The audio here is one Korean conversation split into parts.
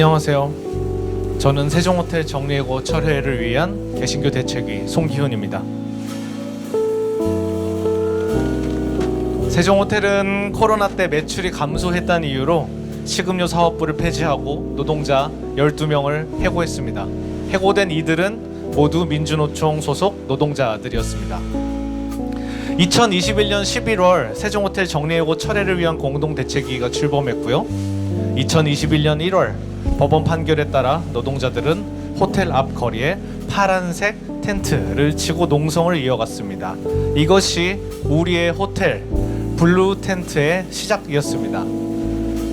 안녕하세요. 저는 세종호텔 정리해고 철회를 위한 개신교 대책위 송기훈입니다. 세종호텔은 코로나 때 매출이 감소했다는 이유로 식음료 사업부를 폐지하고 노동자 12명을 해고했습니다. 해고된 이들은 모두 민주노총 소속 노동자들이었습니다. 2021년 11월 세종호텔 정리해고 철회를 위한 공동대책위가 출범했고요. 2021년 1월 법원 판결에 따라 노동자들은 호텔 앞 거리에 파란색 텐트를 치고 농성을 이어갔습니다. 이것이 우리의 호텔 블루 텐트의 시작이었습니다.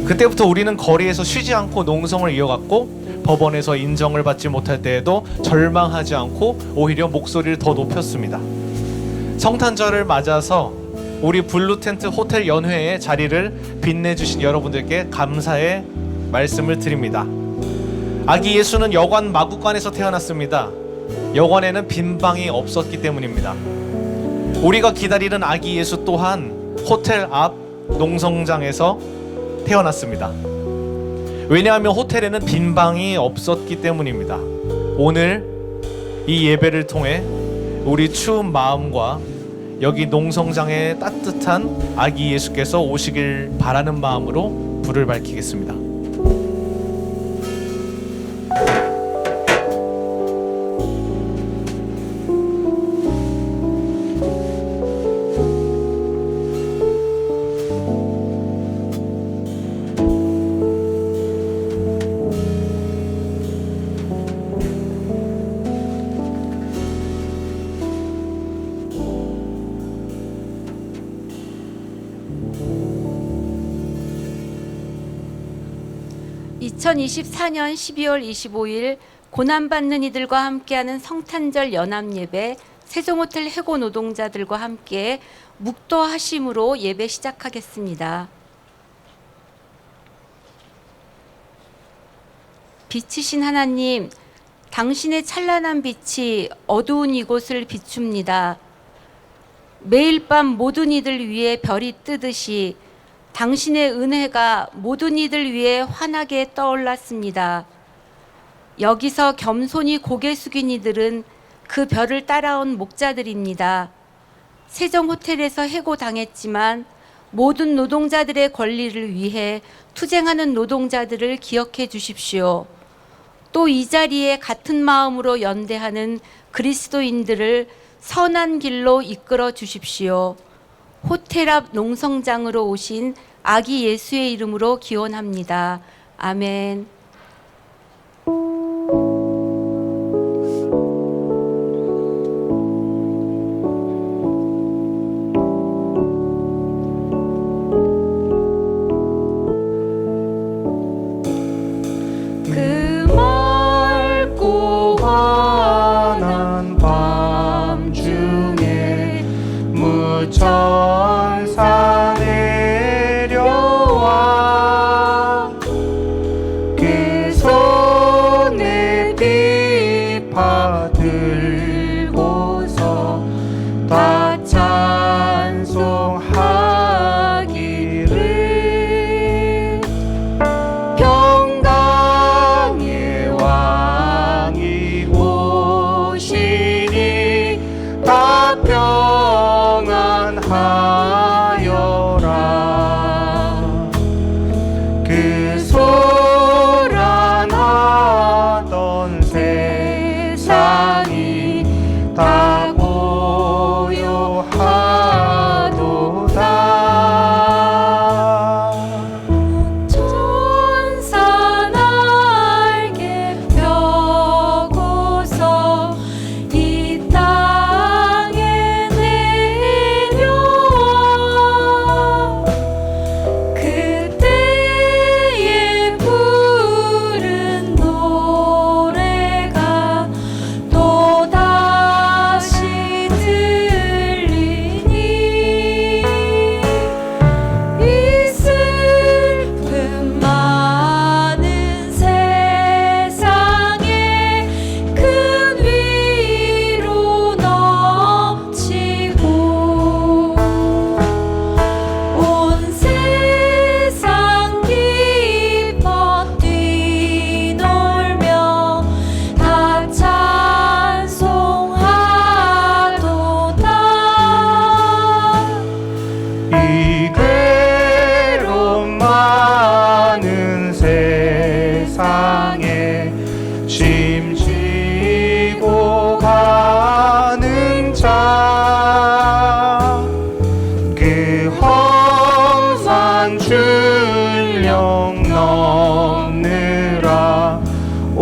그때부터 우리는 거리에서 쉬지 않고 농성을 이어갔고 법원에서 인정을 받지 못할 때에도 절망하지 않고 오히려 목소리를 더 높였습니다. 성탄절을 맞아서 우리 블루 텐트 호텔 연회의 자리를 빛내주신 여러분들께 감사의 말씀을 드립니다. 아기 예수는 여관 마구간에서 태어났습니다. 여관에는 빈 방이 없었기 때문입니다. 우리가 기다리는 아기 예수 또한 호텔 앞 농성장에서 태어났습니다. 왜냐하면 호텔에는 빈 방이 없었기 때문입니다. 오늘 이 예배를 통해 우리 추운 마음과 여기 농성장에 따뜻한 아기 예수께서 오시길 바라는 마음으로 불을 밝히겠습니다. (2024년 12월 25일) 고난받는 이들과 함께하는 성탄절 연합예배 세종호텔 해고 노동자들과 함께 묵도하심으로 예배 시작하겠습니다. 빛이신 하나님, 당신의 찬란한 빛이 어두운 이곳을 비춥니다. 매일 밤 모든 이들 위해 별이 뜨듯이 당신의 은혜가 모든 이들 위해 환하게 떠올랐습니다. 여기서 겸손히 고개 숙인 이들은 그 별을 따라온 목자들입니다. 세종호텔에서 해고당했지만 모든 노동자들의 권리를 위해 투쟁하는 노동자들을 기억해 주십시오. 또 이 자리에 같은 마음으로 연대하는 그리스도인들을 선한 길로 이끌어 주십시오. 호텔 앞 농성장으로 오신 아기 예수의 이름으로 기원합니다. 아멘. 그 맑고 환한 밤중에 무천사 내려와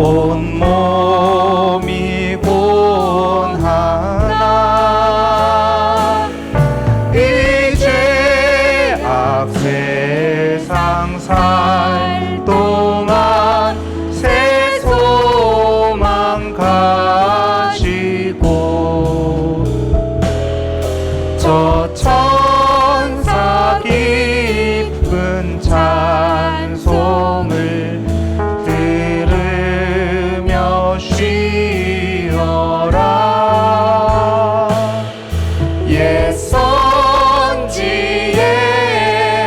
온몸이 고하나 이제 세상 살 동안 새 소망 가지고 저 천사 깊은 찬송을 들으며 쉬어라. 옛 선지에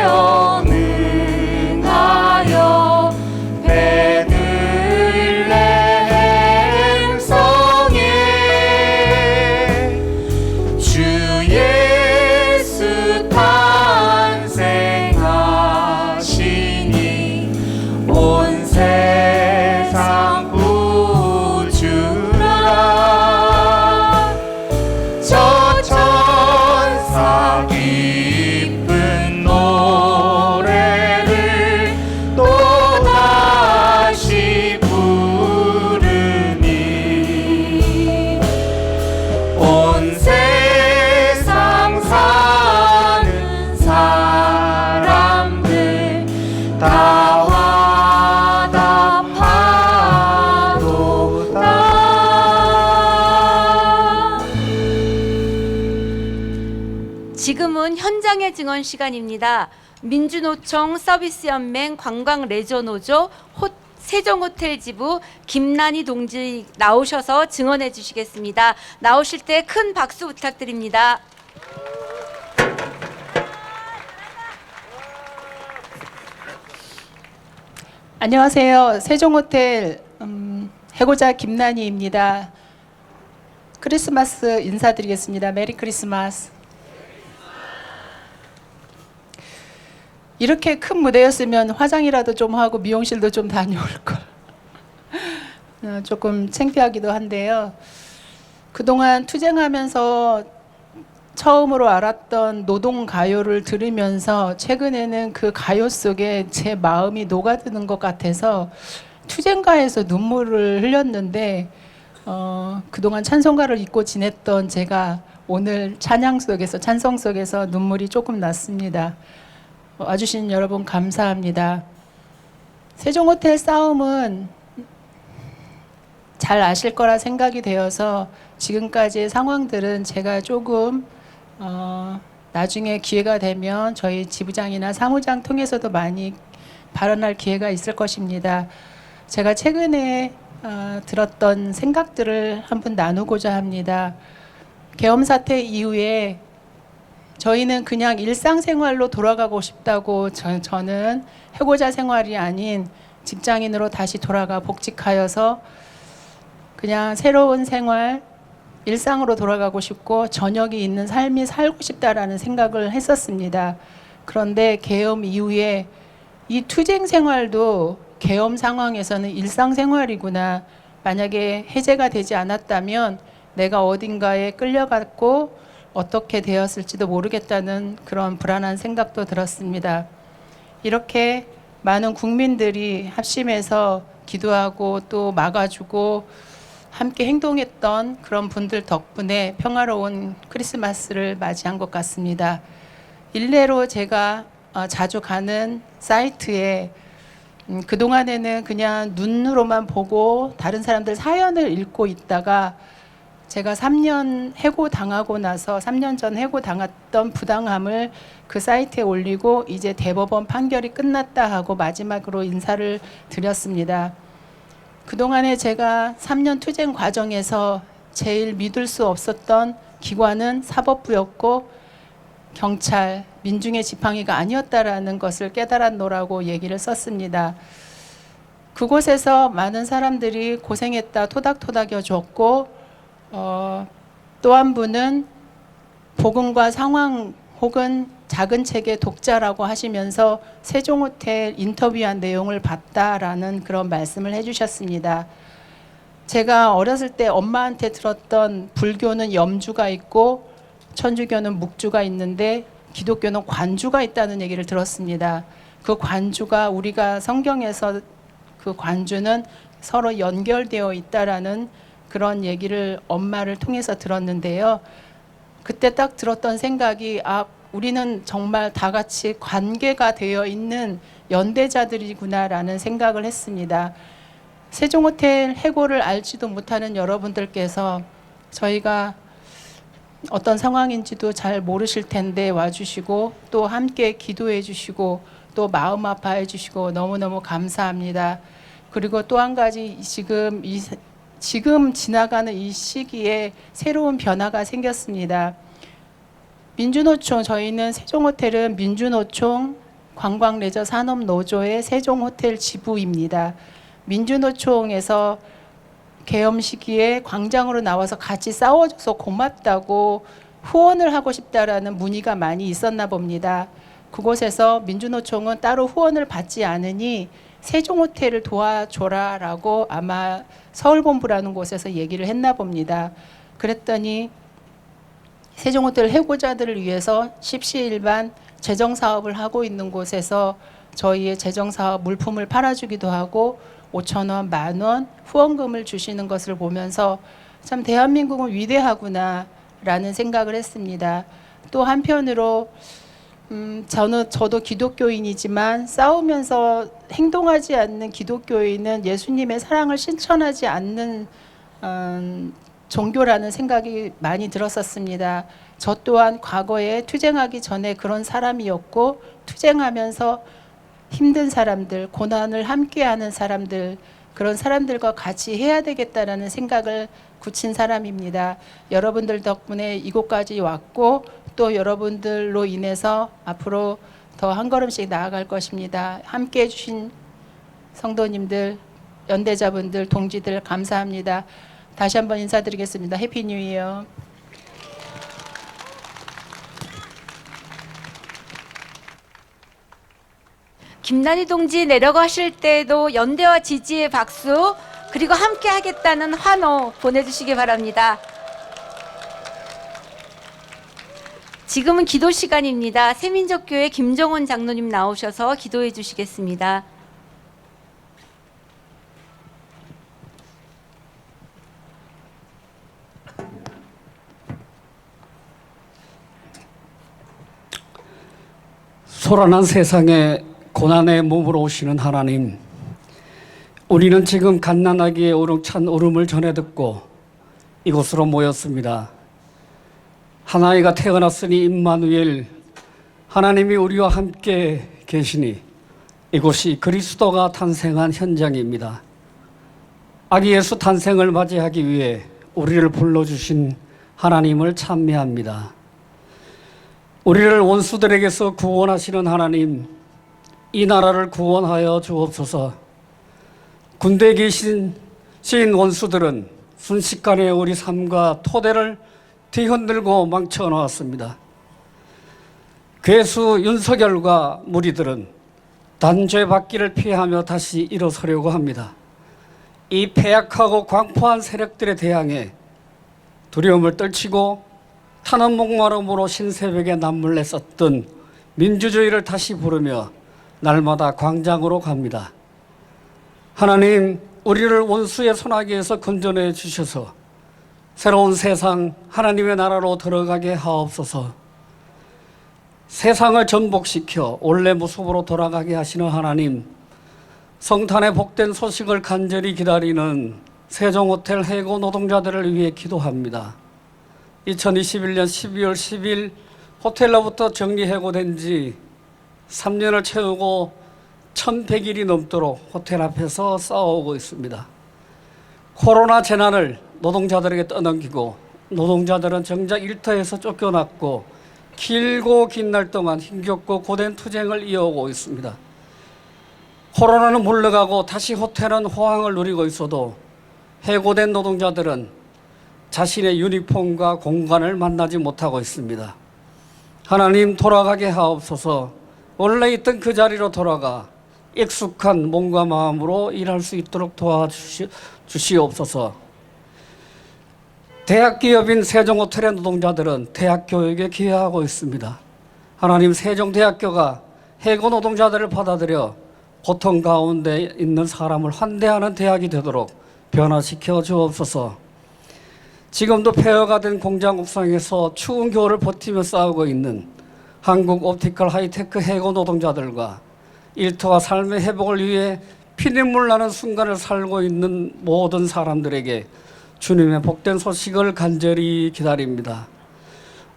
언능하여 베들레헴 성에 주 예수 탄생하시니 온 세상 구주라. 저 천사 기쁜 노래를 또다시 부르니 온 세상 사는 사람들 다 화답하도다. 지금은 현장의 증언 시간입니다. 민주노총 서비스연맹 관광레저노조 세종호텔 지부 김난희 동지 나오셔서 증언해 주시겠습니다. 나오실 때 큰 박수 부탁드립니다. 안녕하세요. 세종호텔 해고자 김난희입니다. 크리스마스 인사드리겠습니다. 메리 크리스마스. 이렇게 큰 무대였으면 화장이라도 좀 하고 미용실도 좀 다녀올 걸. 조금 창피하기도 한데요. 그동안 투쟁하면서 처음으로 알았던 노동 가요를 들으면서 최근에는 그 가요 속에 제 마음이 녹아드는 것 같아서 투쟁가에서 눈물을 흘렸는데 그동안 찬송가를 잊고 지냈던 제가 오늘 찬양 속에서 찬송 속에서 눈물이 조금 났습니다. 와주신 여러분 감사합니다. 세종호텔 싸움은 잘 아실 거라 생각이 되어서 지금까지의 상황들은 제가 조금 나중에 기회가 되면 저희 지부장이나 사무장 통해서도 많이 발언할 기회가 있을 것입니다. 제가 최근에 들었던 생각들을 한번 나누고자 합니다. 계엄 사태 이후에 저희는 그냥 일상생활로 돌아가고 싶다고 저는 해고자 생활이 아닌 직장인으로 다시 돌아가 복직하여서 그냥 새로운 생활, 일상으로 돌아가고 싶고 저녁이 있는 삶이 살고 싶다라는 생각을 했었습니다. 그런데 계엄 이후에 이 투쟁 생활도 계엄 상황에서는 일상생활이구나. 만약에 해제가 되지 않았다면 내가 어딘가에 끌려갔고 어떻게 되었을지도 모르겠다는 그런 불안한 생각도 들었습니다. 이렇게 많은 국민들이 합심해서 기도하고 또 막아주고 함께 행동했던 그런 분들 덕분에 평화로운 크리스마스를 맞이한 것 같습니다. 일례로 제가 자주 가는 사이트에 그동안에는 그냥 눈으로만 보고 다른 사람들 사연을 읽고 있다가 제가 3년 해고 당하고 나서 3년 전 해고 당했던 부당함을 그 사이트에 올리고 이제 대법원 판결이 끝났다 하고 마지막으로 인사를 드렸습니다. 그동안에 제가 3년 투쟁 과정에서 제일 믿을 수 없었던 기관은 사법부였고 경찰, 민중의 지팡이가 아니었다라는 것을 깨달았노라고 얘기를 썼습니다. 그곳에서 많은 사람들이 고생했다 토닥토닥여 줬고 또 한 분은 복음과 상황 혹은 작은 책의 독자라고 하시면서 세종호텔 인터뷰한 내용을 봤다라는 그런 말씀을 해주셨습니다. 제가 어렸을 때 엄마한테 들었던 불교는 염주가 있고 천주교는 묵주가 있는데 기독교는 관주가 있다는 얘기를 들었습니다. 그 관주가 우리가 성경에서 그 관주는 서로 연결되어 있다라는 그런 얘기를 엄마를 통해서 들었는데요. 그때 딱 들었던 생각이 우리는 정말 다 같이 관계가 되어 있는 연대자들이구나라는 생각을 했습니다. 세종호텔 해고를 알지도 못하는 여러분들께서 저희가 어떤 상황인지도 잘 모르실 텐데 와주시고 또 함께 기도해 주시고 또 마음 아파해 주시고 너무너무 감사합니다. 그리고 또 한 가지 지금 지나가는 이 시기에 새로운 변화가 생겼습니다. 민주노총, 저희는 세종호텔은 민주노총 관광레저산업노조의 세종호텔 지부입니다. 민주노총에서 계엄 시기에 광장으로 나와서 같이 싸워줘서 고맙다고 후원을 하고 싶다라는 문의가 많이 있었나 봅니다. 그곳에서 민주노총은 따로 후원을 받지 않으니 세종호텔을 도와줘라라고 아마 서울본부라는 곳에서 얘기를 했나 봅니다. 그랬더니 세종호텔 해고자들을 위해서 십시일반 재정사업을 하고 있는 곳에서 저희의 재정사업 물품을 팔아주기도 하고 5,000원, 10,000원 후원금을 주시는 것을 보면서 참 대한민국은 위대하구나라는 생각을 했습니다. 또 한편으로 저도 기독교인이지만 싸우면서 행동하지 않는 기독교인은 예수님의 사랑을 실천하지 않는 종교라는 생각이 많이 들었었습니다. 저 또한 과거에 투쟁하기 전에 그런 사람이었고 투쟁하면서 힘든 사람들, 고난을 함께하는 사람들, 그런 사람들과 같이 해야 되겠다라는 생각을 굳힌 사람입니다. 여러분들 덕분에 이곳까지 왔고 또 여러분들로 인해서 앞으로 더 한 걸음씩 나아갈 것입니다. 함께해 주신 성도님들, 연대자분들, 동지들 감사합니다. 다시 한번 인사드리겠습니다. 해피 뉴 이어. 김난희 동지 내려가실 때도 연대와 지지의 박수 그리고 함께 하겠다는 환호 보내주시기 바랍니다. 지금은 기도 시간입니다. 새민족교회 김정원 장로님 나오셔서 기도해 주시겠습니다. 소란한 세상에 고난의 몸으로 오시는 하나님, 우리는 지금 갓난아기의 우렁찬 울음을 전해 듣고 이곳으로 모였습니다. 한 아이가 태어났으니 임마누엘, 하나님이 우리와 함께 계시니 이곳이 그리스도가 탄생한 현장입니다. 아기 예수 탄생을 맞이하기 위해 우리를 불러주신 하나님을 찬미합니다. 우리를 원수들에게서 구원하시는 하나님, 이 나라를 구원하여 주옵소서. 군대에 계신 원수들은 순식간에 우리 삶과 토대를 뒤흔들고 망쳐놓았습니다. 괴수 윤석열과 무리들은 단죄 받기를 피하며 다시 일어서려고 합니다. 이 패약하고 광포한 세력들에 대항해 두려움을 떨치고 타는 목마름으로 신새벽에 남몰래 썼던 민주주의를 다시 부르며 날마다 광장으로 갑니다. 하나님, 우리를 원수의 손아귀에서 건져내 주셔서 새로운 세상 하나님의 나라로 들어가게 하옵소서. 세상을 전복시켜 원래 모습으로 돌아가게 하시는 하나님, 성탄의 복된 소식을 간절히 기다리는 세종호텔 해고 노동자들을 위해 기도합니다. 2021년 12월 10일 호텔로부터 정리해고된 지 3년을 채우고 1100일이 넘도록 호텔 앞에서 싸워오고 있습니다. 코로나 재난을 노동자들에게 떠넘기고 노동자들은 정작 일터에서 쫓겨났고 길고 긴 날 동안 힘겹고 고된 투쟁을 이어오고 있습니다. 코로나는 물러가고 다시 호텔은 호황을 누리고 있어도 해고된 노동자들은 자신의 유니폼과 공간을 만나지 못하고 있습니다. 하나님, 돌아가게 하옵소서. 원래 있던 그 자리로 돌아가 익숙한 몸과 마음으로 일할 수 있도록 도와주시옵소서. 대학기업인 세종호텔의 노동자들은 대학교육에 기여하고 있습니다. 하나님, 세종대학교가 해고 노동자들을 받아들여 고통 가운데 있는 사람을 환대하는 대학이 되도록 변화시켜 주옵소서. 지금도 폐허가 된 공장 옥상에서 추운 겨울을 버티며 싸우고 있는 한국 옵티컬 하이테크 해고 노동자들과 일터와 삶의 회복을 위해 피눈물 나는 순간을 살고 있는 모든 사람들에게 주님의 복된 소식을 간절히 기다립니다.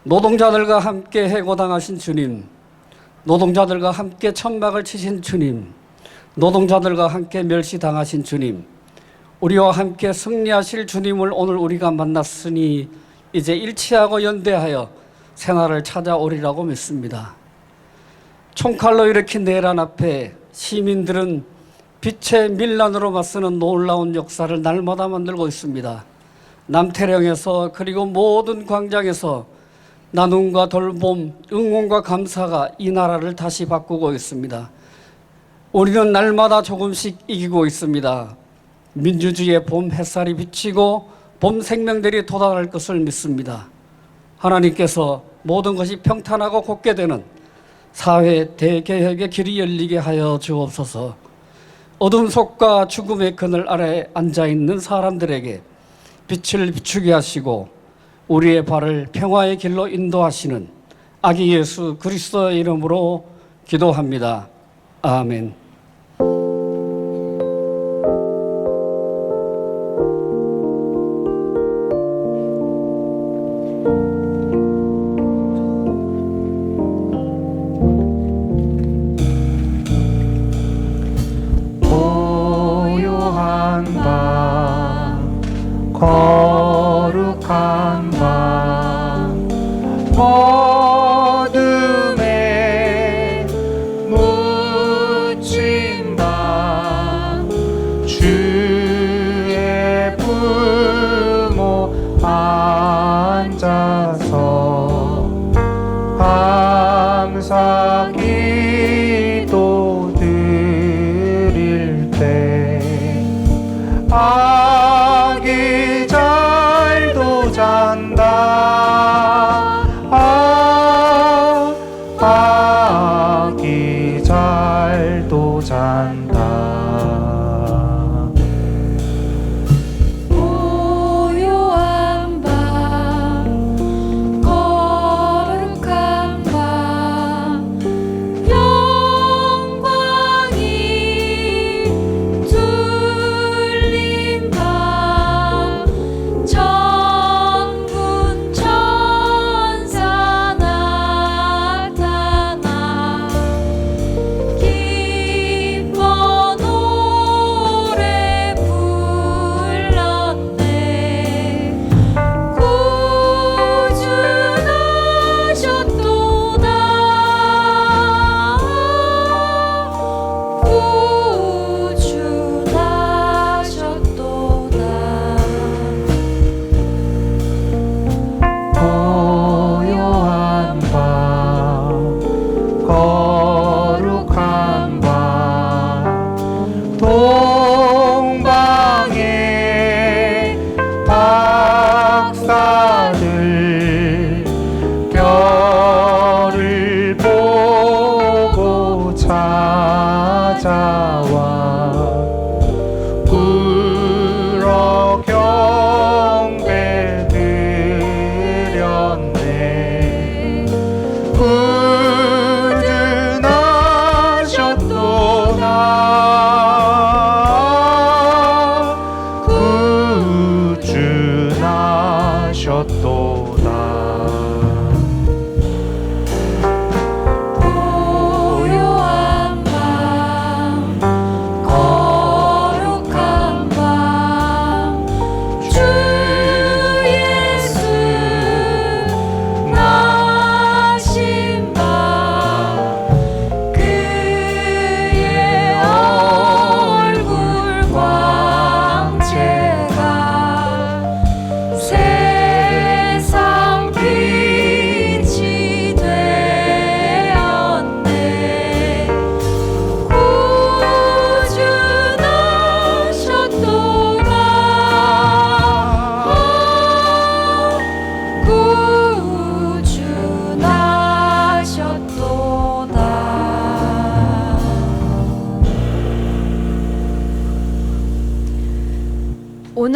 노동자들과 함께 해고당하신 주님, 노동자들과 함께 천막을 치신 주님, 노동자들과 함께 멸시당하신 주님, 우리와 함께 승리하실 주님을 오늘 우리가 만났으니 이제 일치하고 연대하여 새날을 찾아오리라고 믿습니다. 총칼로 일으킨 내란 앞에 시민들은 빛의 밀란으로 맞서는 놀라운 역사를 날마다 만들고 있습니다. 남태령에서 그리고 모든 광장에서 나눔과 돌봄, 응원과 감사가 이 나라를 다시 바꾸고 있습니다. 우리는 날마다 조금씩 이기고 있습니다. 민주주의의 봄 햇살이 비치고 봄 생명들이 돋아날 것을 믿습니다. 하나님께서 모든 것이 평탄하고 곱게 되는 사회 대개혁의 길이 열리게 하여 주옵소서. 어둠 속과 죽음의 그늘 아래 앉아있는 사람들에게 빛을 비추게 하시고 우리의 발을 평화의 길로 인도하시는 아기 예수 그리스도의 이름으로 기도합니다. 아멘. 고요한 밤 거룩한 밤 어둠에 묻힌 밤 주의 부모 앉아서 감사 기도 드릴 때 아기 잘도 잔다 아기 잘도 잔다 고요한 밤 거룩한 밤 영광이 둘린 밤 천군 천사 나타나 기뻐 노래 불렀네 구주나셨도다 고요한 밤 거룩한 밤 동방의 박사들 별을 보고 찾아와 울어 경배 드렸네 구주나셨도다 고요한 밤 거룩한 밤 주 예수 나신 밤 그의 얼굴 광채가 새롭게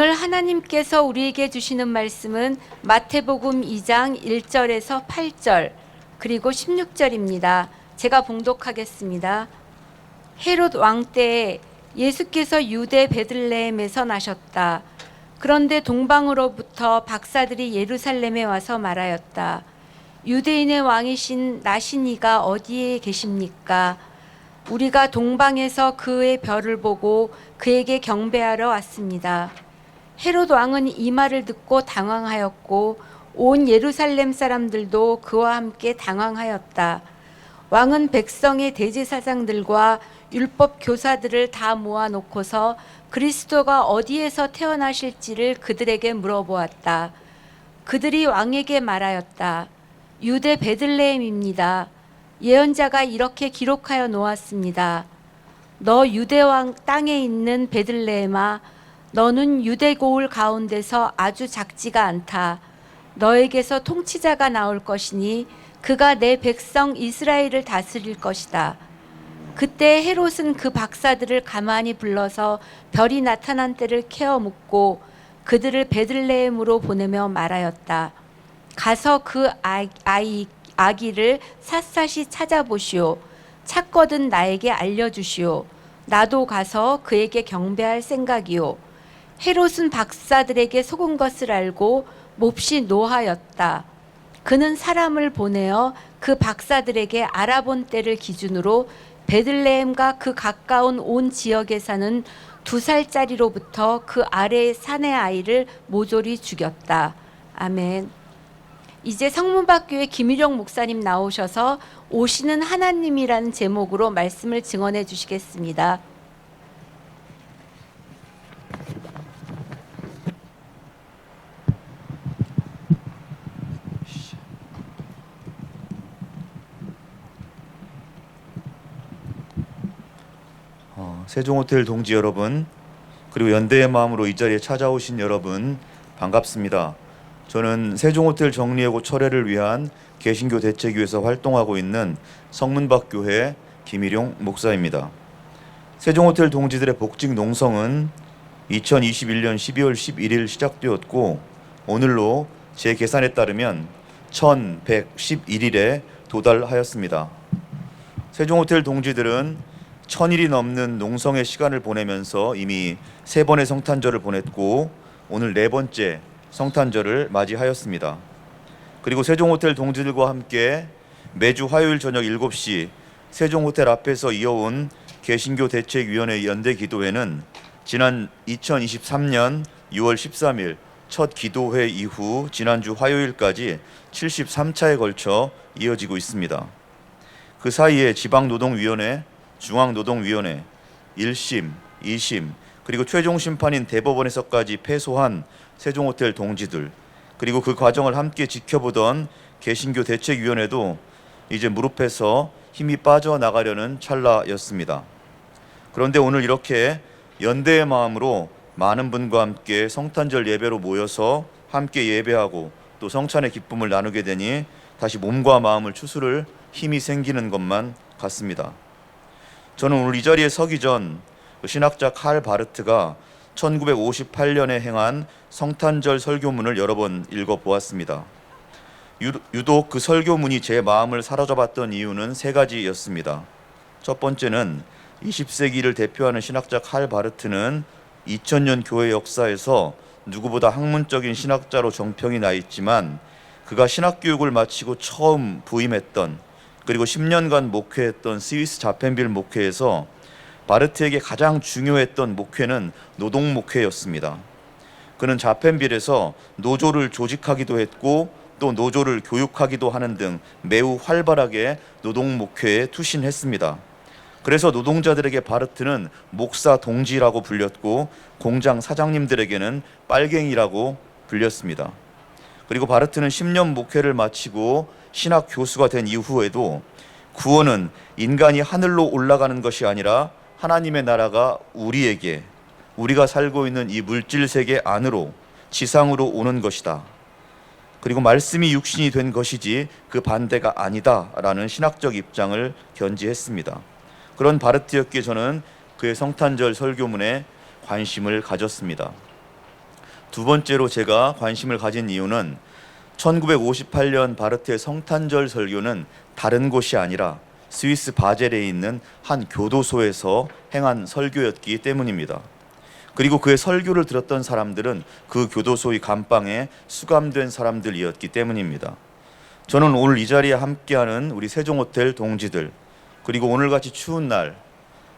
오늘 하나님께서 우리에게 주시는 말씀은 마태복음 2장 1절에서 8절 그리고 16절입니다. 제가 봉독하겠습니다. 헤롯 왕 때에 예수께서 유대 베들레헴에서 나셨다. 그런데 동방으로부터 박사들이 예루살렘에 와서 말하였다. 유대인의 왕이신 나시니가 어디에 계십니까? 우리가 동방에서 그의 별을 보고 그에게 경배하러 왔습니다. 헤롯 왕은 이 말을 듣고 당황하였고 온 예루살렘 사람들도 그와 함께 당황하였다. 왕은 백성의 대제사장들과 율법 교사들을 다 모아놓고서 그리스도가 어디에서 태어나실지를 그들에게 물어보았다. 그들이 왕에게 말하였다. 유대 베들레헴입니다. 예언자가 이렇게 기록하여 놓았습니다. 너 유대 왕 땅에 있는 베들레헴아, 너는 유대 고을 가운데서 아주 작지가 않다. 너에게서 통치자가 나올 것이니 그가 내 백성 이스라엘을 다스릴 것이다. 그때 헤롯은 그 박사들을 가만히 불러서 별이 나타난 때를 캐어 묻고 그들을 베들레헴으로 보내며 말하였다. 가서 그 아기를 샅샅이 찾아보시오. 찾거든 나에게 알려주시오. 나도 가서 그에게 경배할 생각이오. 헤롯은 박사들에게 속은 것을 알고 몹시 노하였다. 그는 사람을 보내어 그 박사들에게 알아본 때를 기준으로 베들레헴과 그 가까운 온 지역에 사는 2살짜리로부터 그 아래의 산의 아이를 모조리 죽였다. 아멘. 이제 성문박교회 김일용 목사님 나오셔서 오시는 하나님이라는 제목으로 말씀을 증언해 주시겠습니다. 세종호텔 동지 여러분, 그리고 연대의 마음으로 이 자리에 찾아오신 여러분 반갑습니다. 저는 세종호텔 정리해고 철회를 위한 개신교 대책위에서 활동하고 있는 성문박교회 김일용 목사입니다. 세종호텔 동지들의 복직 농성은 2021년 12월 11일 시작되었고 오늘로 제 계산에 따르면 1111일에 도달하였습니다. 세종호텔 동지들은 1000일이 넘는 농성의 시간을 보내면서 이미 3번의 성탄절을 보냈고 오늘 4번째 성탄절을 맞이하였습니다. 그리고 세종호텔 동지들과 함께 매주 화요일 저녁 7시 세종호텔 앞에서 이어온 개신교 대책위원회 연대 기도회는 지난 2023년 6월 13일 첫 기도회 이후 지난주 화요일까지 73차에 걸쳐 이어지고 있습니다. 그 사이에 지방노동위원회, 중앙노동위원회, 1심, 2심, 그리고 최종 심판인 대법원에서까지 패소한 세종호텔 동지들, 그리고 그 과정을 함께 지켜보던 개신교 대책위원회도 이제 무릎에서 힘이 빠져나가려는 찰나였습니다. 그런데 오늘 이렇게 연대의 마음으로 많은 분과 함께 성탄절 예배로 모여서 함께 예배하고 또 성찬의 기쁨을 나누게 되니 다시 몸과 마음을 추스를 힘이 생기는 것만 같습니다. 저는 오늘 이 자리에 서기 전 신학자 칼 바르트가 1958년에 행한 성탄절 설교문을 여러 번 읽어보았습니다. 유독 그 설교문이 제 마음을 사로잡았던 이유는 3가지였습니다. 첫 번째는 20세기를 대표하는 신학자 칼 바르트는 2000년 교회 역사에서 누구보다 학문적인 신학자로 정평이 나 있지만 그가 신학교육을 마치고 처음 부임했던 그리고 10년간 목회했던 스위스 자펜빌 목회에서 바르트에게 가장 중요했던 목회는 노동 목회였습니다. 그는 자펜빌에서 노조를 조직하기도 했고 또 노조를 교육하기도 하는 등 매우 활발하게 노동 목회에 투신했습니다. 그래서 노동자들에게 바르트는 목사 동지라고 불렸고 공장 사장님들에게는 빨갱이라고 불렸습니다. 그리고 바르트는 10년 목회를 마치고 신학 교수가 된 이후에도 구원은 인간이 하늘로 올라가는 것이 아니라 하나님의 나라가 우리가 살고 있는 이 물질 세계 안으로 지상으로 오는 것이다. 그리고 말씀이 육신이 된 것이지 그 반대가 아니다라는 신학적 입장을 견지했습니다. 그런 바르트였기에 저는 그의 성탄절 설교문에 관심을 가졌습니다. 두 번째로 제가 관심을 가진 이유는 1958년 바르트의 성탄절 설교는 다른 곳이 아니라 스위스 바젤에 있는 한 교도소에서 행한 설교였기 때문입니다. 그리고 그의 설교를 들었던 사람들은 그 교도소의 감방에 수감된 사람들이었기 때문입니다. 저는 오늘 이 자리에 함께하는 우리 세종호텔 동지들, 그리고 오늘같이 추운 날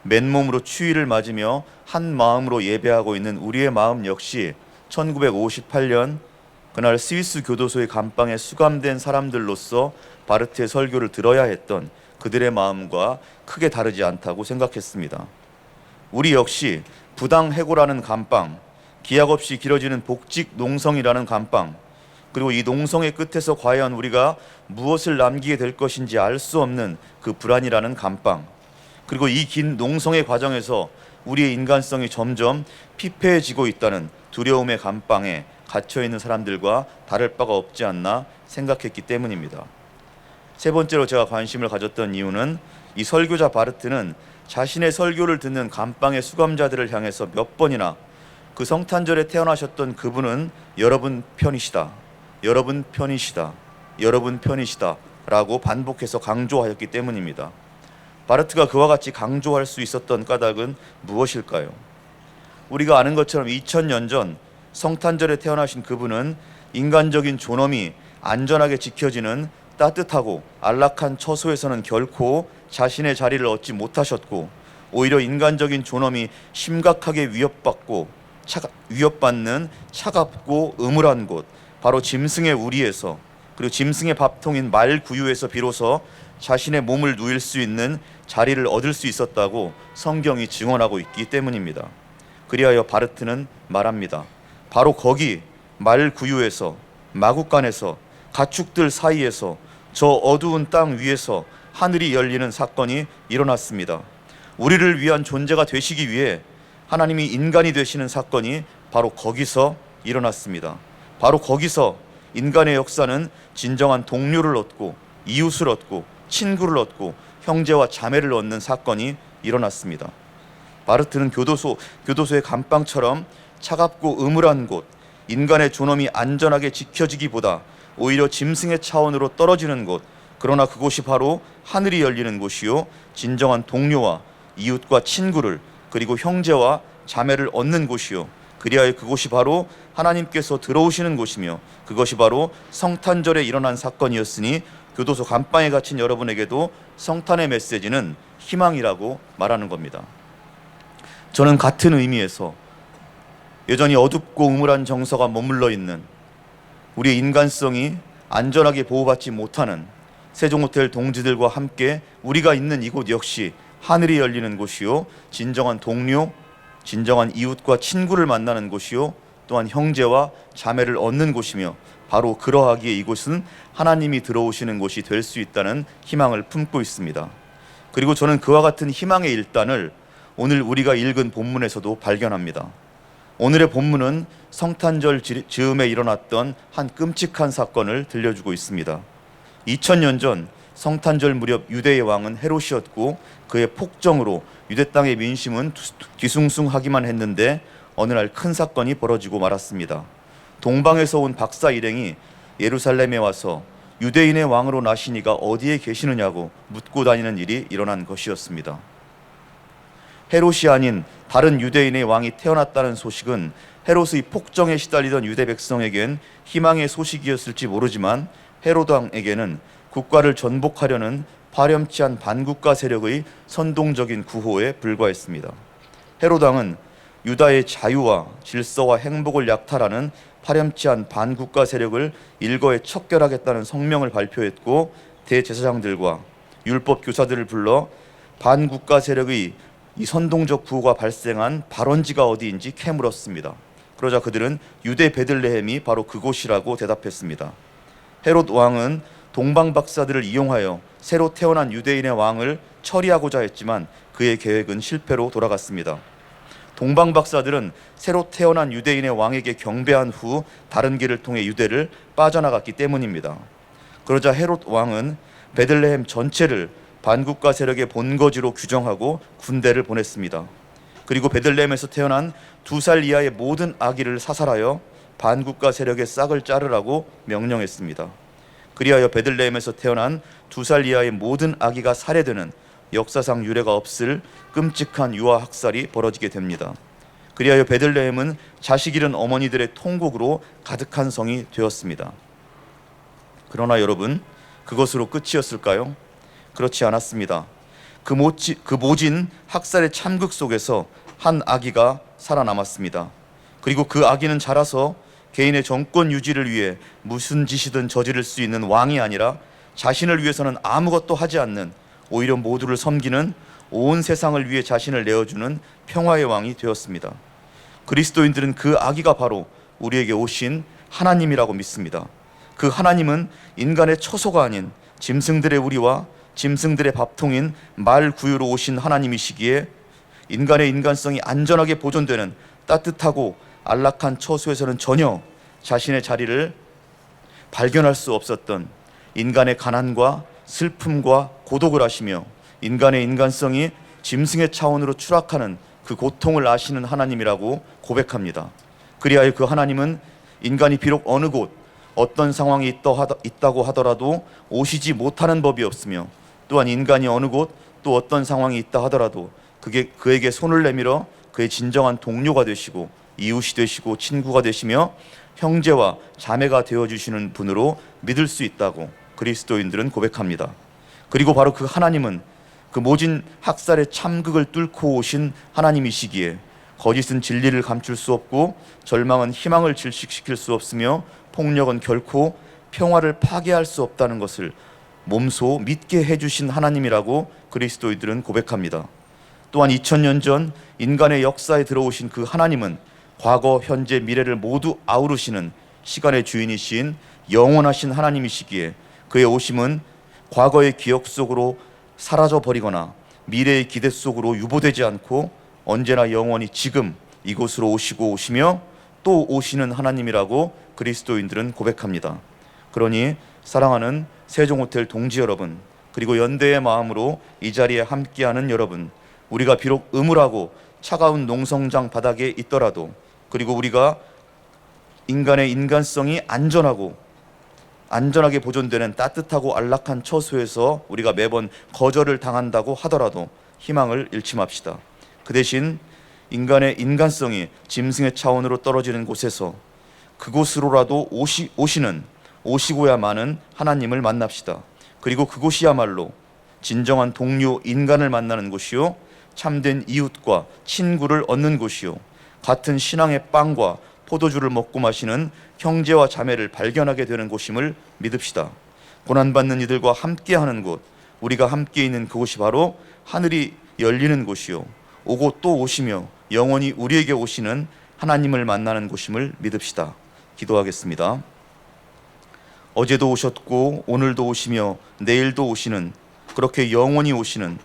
맨몸으로 추위를 맞으며 한 마음으로 예배하고 있는 우리의 마음 역시 1958년 그날 스위스 교도소의 감방에 수감된 사람들로서 바르트의 설교를 들어야 했던 그들의 마음과 크게 다르지 않다고 생각했습니다. 우리 역시 부당 해고라는 감방, 기약 없이 길어지는 복직 농성이라는 감방, 그리고 이 농성의 끝에서 과연 우리가 무엇을 남기게 될 것인지 알 수 없는 그 불안이라는 감방, 그리고 이 긴 농성의 과정에서 우리의 인간성이 점점 피폐해지고 있다는 두려움의 감방에 갇혀 있는 사람들과 다를 바가 없지 않나 생각했기 때문입니다. 세 번째로 제가 관심을 가졌던 이유는 이 설교자 바르트는 자신의 설교를 듣는 감방의 수감자들을 향해서 몇 번이나 그 성탄절에 태어나셨던 그분은 여러분 편이시다, 여러분 편이시다, 여러분 편이시다 라고 반복해서 강조하였기 때문입니다. 바르트가 그와 같이 강조할 수 있었던 까닭은 무엇일까요? 우리가 아는 것처럼 2000년 전 성탄절에 태어나신 그분은 인간적인 존엄이 안전하게 지켜지는 따뜻하고 안락한 처소에서는 결코 자신의 자리를 얻지 못하셨고, 오히려 인간적인 존엄이 심각하게 위협받는 차갑고 음울한 곳, 바로 짐승의 우리에서, 그리고 짐승의 밥통인 말 구유에서 비로소 자신의 몸을 누일 수 있는 자리를 얻을 수 있었다고 성경이 증언하고 있기 때문입니다. 그리하여 바르트는 말합니다. 바로 거기 말 구유에서, 마구간에서, 가축들 사이에서, 저 어두운 땅 위에서 하늘이 열리는 사건이 일어났습니다. 우리를 위한 존재가 되시기 위해 하나님이 인간이 되시는 사건이 바로 거기서 일어났습니다. 바로 거기서 인간의 역사는 진정한 동료를 얻고 이웃을 얻고 친구를 얻고 형제와 자매를 얻는 사건이 일어났습니다. 바르트는 교도소의 감방처럼 차갑고 음울한 곳, 인간의 존엄이 안전하게 지켜지기보다 오히려 짐승의 차원으로 떨어지는 곳, 그러나 그곳이 바로 하늘이 열리는 곳이요 진정한 동료와 이웃과 친구를, 그리고 형제와 자매를 얻는 곳이요, 그리하여 그곳이 바로 하나님께서 들어오시는 곳이며 그것이 바로 성탄절에 일어난 사건이었으니 교도소 감방에 갇힌 여러분에게도 성탄의 메시지는 희망이라고 말하는 겁니다. 저는 같은 의미에서 여전히 어둡고 음울한 정서가 머물러 있는 우리의 인간성이 안전하게 보호받지 못하는 세종호텔 동지들과 함께 우리가 있는 이곳 역시 하늘이 열리는 곳이요 진정한 동료, 진정한 이웃과 친구를 만나는 곳이요 또한 형제와 자매를 얻는 곳이며 바로 그러하기에 이곳은 하나님이 들어오시는 곳이 될 수 있다는 희망을 품고 있습니다. 그리고 저는 그와 같은 희망의 일단을 오늘 우리가 읽은 본문에서도 발견합니다. 오늘의 본문은 성탄절 즈음에 일어났던 한 끔찍한 사건을 들려주고 있습니다. 2000년 전 성탄절 무렵 유대의 왕은 헤롯이었고 그의 폭정으로 유대 땅의 민심은 뒤숭숭하기만 했는데 어느 날 큰 사건이 벌어지고 말았습니다. 동방에서 온 박사 일행이 예루살렘에 와서 유대인의 왕으로 나시니가 어디에 계시느냐고 묻고 다니는 일이 일어난 것이었습니다. 헤롯이 아닌 다른 유대인의 왕이 태어났다는 소식은 헤롯의 폭정에 시달리던 유대 백성에겐 희망의 소식이었을지 모르지만 헤롯 왕에게는 국가를 전복하려는 파렴치한 반국가 세력의 선동적인 구호에 불과했습니다. 헤롯 왕은 유다의 자유와 질서와 행복을 약탈하는 파렴치한 반국가 세력을 일거에 척결하겠다는 성명을 발표했고 대제사장들과 율법 교사들을 불러 반국가 세력의 이 선동적 구호가 발생한 발원지가 어디인지 캐물었습니다. 그러자 그들은 유대 베들레헴이 바로 그곳이라고 대답했습니다. 헤롯 왕은 동방 박사들을 이용하여 새로 태어난 유대인의 왕을 처리하고자 했지만 그의 계획은 실패로 돌아갔습니다. 동방 박사들은 새로 태어난 유대인의 왕에게 경배한 후 다른 길을 통해 유대를 빠져나갔기 때문입니다. 그러자 헤롯 왕은 베들레헴 전체를 반국가 세력의 본거지로 규정하고 군대를 보냈습니다. 그리고 베들레헴에서 태어난 2살 이하의 모든 아기를 사살하여 반국가 세력의 싹을 자르라고 명령했습니다. 그리하여 베들레헴에서 태어난 2살 이하의 모든 아기가 살해되는 역사상 유례가 없을 끔찍한 유아 학살이 벌어지게 됩니다. 그리하여 베들레헴은 자식 잃은 어머니들의 통곡으로 가득한 성이 되었습니다. 그러나 여러분, 그것으로 끝이었을까요? 그렇지 않았습니다. 그 모진 학살의 참극 속에서 한 아기가 살아남았습니다. 그리고 그 아기는 자라서 개인의 정권 유지를 위해 무슨 짓이든 저지를 수 있는 왕이 아니라 자신을 위해서는 아무것도 하지 않는, 오히려 모두를 섬기는, 온 세상을 위해 자신을 내어주는 평화의 왕이 되었습니다. 그리스도인들은 그 아기가 바로 우리에게 오신 하나님이라고 믿습니다. 그 하나님은 인간의 처소가 아닌 짐승들의 우리와 짐승들의 밥통인 말 구유로 오신 하나님이시기에 인간의 인간성이 안전하게 보존되는 따뜻하고 안락한 처소에서는 전혀 자신의 자리를 발견할 수 없었던 인간의 가난과 슬픔과 고독을 아시며 인간의 인간성이 짐승의 차원으로 추락하는 그 고통을 아시는 하나님이라고 고백합니다. 그리하여 그 하나님은 인간이 비록 어느 곳 어떤 상황이 있다고 하더라도 오시지 못하는 법이 없으며, 또한 인간이 어느 곳 또 어떤 상황이 있다 하더라도 그에게 손을 내밀어 그의 진정한 동료가 되시고 이웃이 되시고 친구가 되시며 형제와 자매가 되어주시는 분으로 믿을 수 있다고 그리스도인들은 고백합니다. 그리고 바로 그 하나님은 그 모진 학살의 참극을 뚫고 오신 하나님이시기에 거짓은 진리를 감출 수 없고 절망은 희망을 질식시킬 수 없으며 폭력은 결코 평화를 파괴할 수 없다는 것을 몸소 믿게 해주신 하나님이라고 그리스도인들은 고백합니다. 또한 2000년 전 인간의 역사에 들어오신 그 하나님은 과거, 현재, 미래를 모두 아우르시는 시간의 주인이신 영원하신 하나님이시기에 그의 오심은 과거의 기억 속으로 사라져 버리거나 미래의 기대 속으로 유보되지 않고 언제나 영원히 지금 이곳으로 오시고 오시며 또 오시는 하나님이라고 그리스도인들은 고백합니다. 그러니 사랑하는 세종호텔 동지 여러분, 그리고 연대의 마음으로 이 자리에 함께하는 여러분, 우리가 비록 음울하고 차가운 농성장 바닥에 있더라도, 그리고 우리가 인간의 인간성이 안전하게 보존되는 따뜻하고 안락한 처소에서 우리가 매번 거절을 당한다고 하더라도 희망을 잃지 맙시다. 그 대신 인간의 인간성이 짐승의 차원으로 떨어지는 곳에서 그곳으로라도 오시고야 마는 하나님을 만납시다. 그리고 그곳이야말로 진정한 동료 인간을 만나는 곳이요, 참된 이웃과 친구를 얻는 곳이요, 같은 신앙의 빵과 포도주를 먹고 마시는 형제와 자매를 발견하게 되는 곳임을 믿읍시다. 고난받는 이들과 함께하는 곳, 우리가 함께 있는 그곳이 바로 하늘이 열리는 곳이요, 오고 또 오시며 영원히 우리에게 오시는 하나님을 만나는 곳임을 믿읍시다. 기도하겠습니다. 어제도 오셨고 오늘도 오시며 내일도 오시는, 그렇게 영원히 오시는,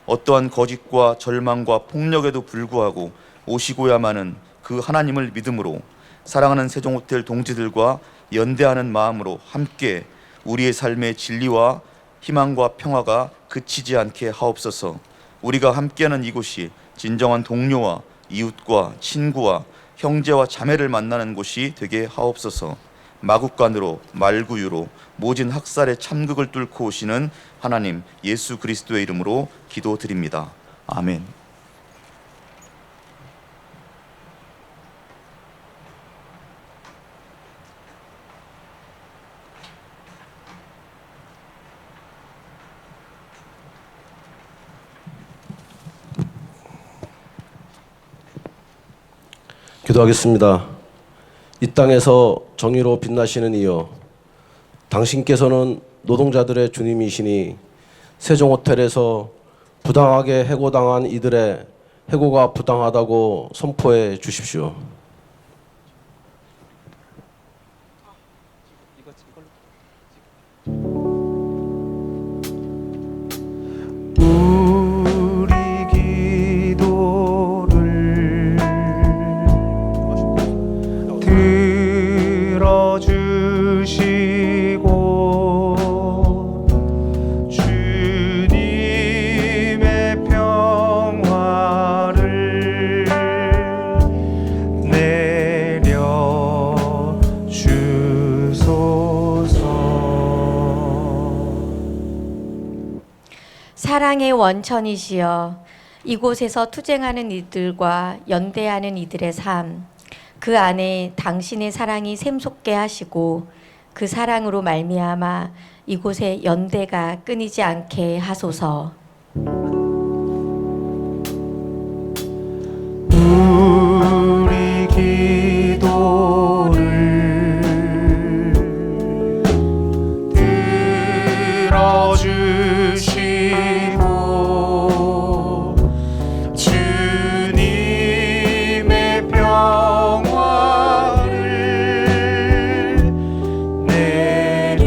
어떠한 거짓과 절망과 폭력에도 불구하고 오시고야 마는 그 하나님을 믿음으로 사랑하는 세종호텔 동지들과 연대하는 마음으로 함께 우리의 삶의 진리와 희망과 평화가 그치지 않게 하옵소서. 우리가 함께하는 이곳이 진정한 동료와 이웃과 친구와 형제와 자매를 만나는 곳이 되게 하옵소서. 마국간으로 말구유로 모진 학살의 참극을 뚫고 오시는 하나님 예수 그리스도의 이름으로 기도드립니다. 아멘. 기도하겠습니다. 이 땅에서 정의로 빛나시는 이여, 당신께서는 노동자들의 주님이시니 세종호텔에서 부당하게 해고당한 이들의 해고가 부당하다고 선포해 주십시오. 우리 기도를 들어주시고 주님의 평화를 내려 사랑의 원천이시여 이곳에서 투쟁하는 이들과 연대하는 이들의 삶, 그 안에 당신의 사랑이 샘솟게 하시고 그 사랑으로 말미암아 이곳의 연대가 끊이지 않게 하소서. 우리 기도를 들어주시고 주님의 평화를 내려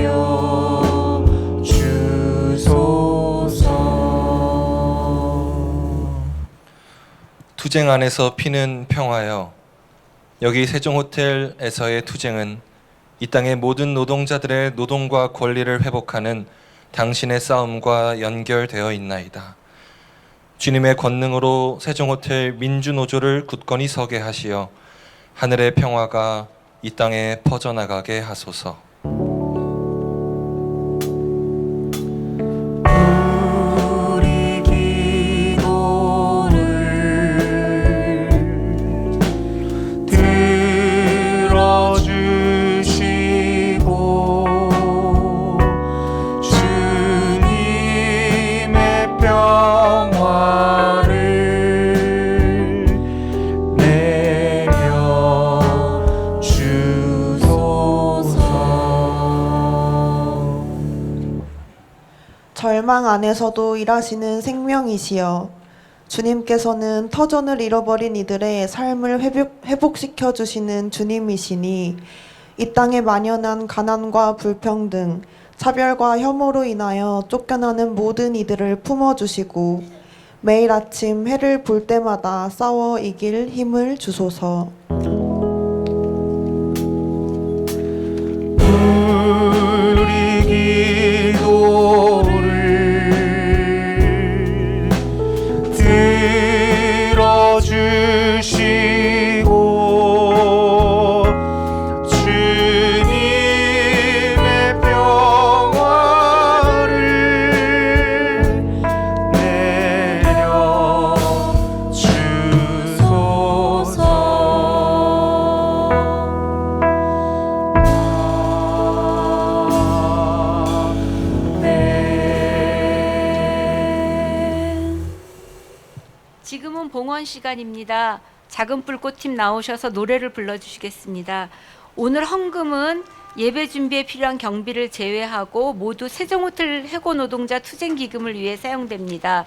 주소서. 투쟁 안에서 피는 평화여, 여기 세종호텔에서의 투쟁은 이 땅의 모든 노동자들의 노동과 권리를 회복하는 당신의 싸움과 연결되어 있나이다. 주님의 권능으로 세종호텔 민주노조를 굳건히 서게 하시어 하늘의 평화가 이 땅에 퍼져나가게 하소서. 우리 기도를 들어주시고 주님의 평화를 내려 주소서. 절망 안에서도 일하시는 생명이시여, 주님께서는 터전을 잃어버린 이들의 삶을 회복시켜 주시는 주님이시니 이 땅에 만연한 가난과 불평등, 차별과 혐오로 인하여 쫓겨나는 모든 이들을 품어주시고 매일 아침 해를 볼 때마다 싸워 이길 힘을 주소서. 우리 기도를 들어주시고 주님의 평화를 내려 주소서. 지금은 봉헌 시간입니다. 작은 불꽃팀 나오셔서 노래를 불러주시겠습니다. 오늘 헌금은 예배 준비에 필요한 경비를 제외하고 모두 세종호텔 해고노동자 투쟁기금을 위해 사용됩니다.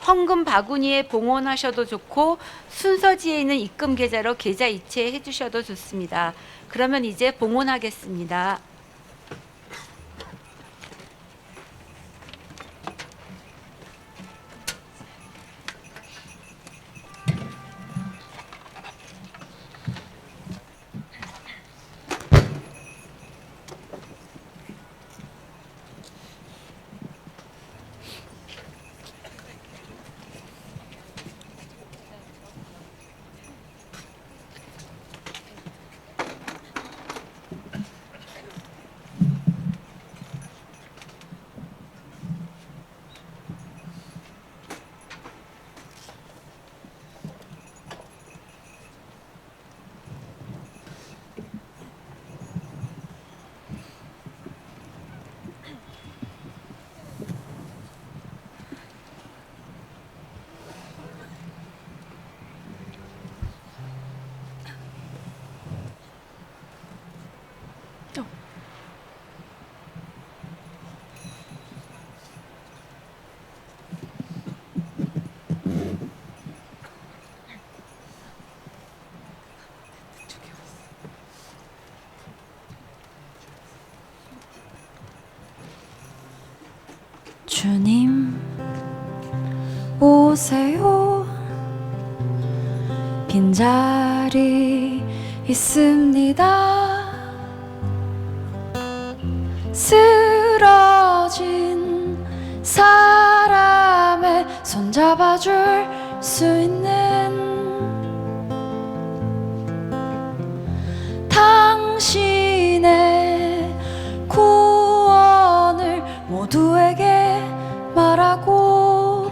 헌금 바구니에 봉헌하셔도 좋고 순서지에 있는 입금 계좌로 계좌 이체해 주셔도 좋습니다. 그러면 이제 봉헌하겠습니다. 주님 오세요. 빈자리 있습니다. 쓰러진 사람의 손 잡아줄 수 있는 당신의 구원을 모두에게 말하고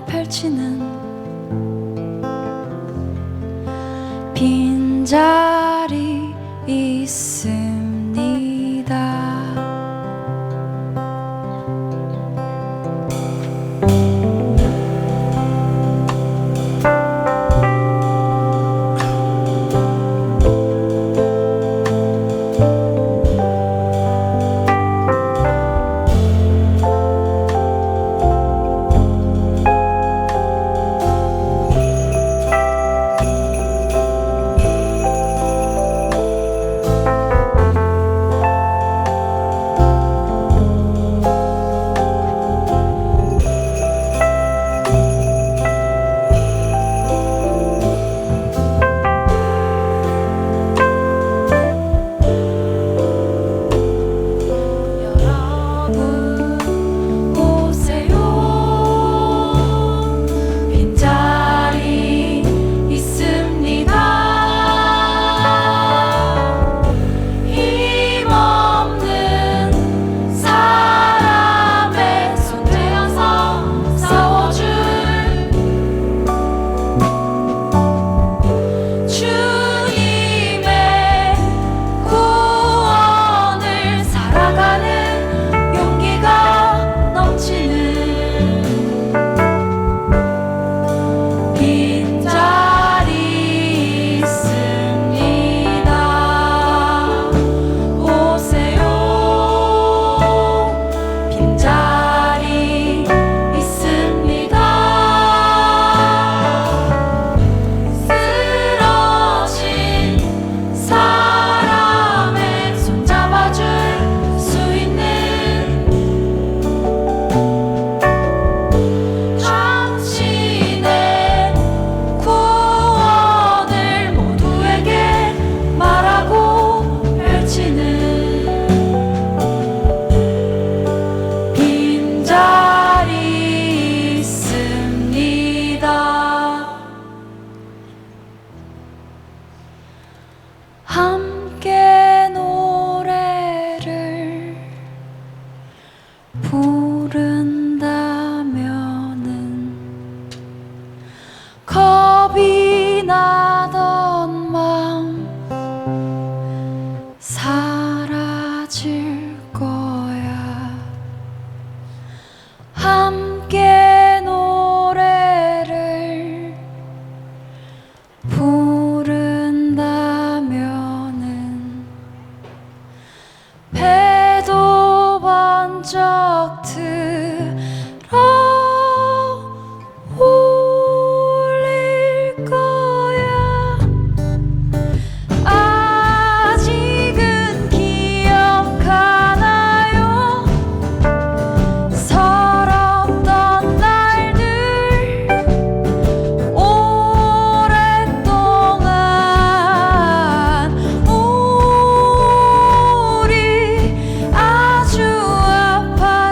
아주 아파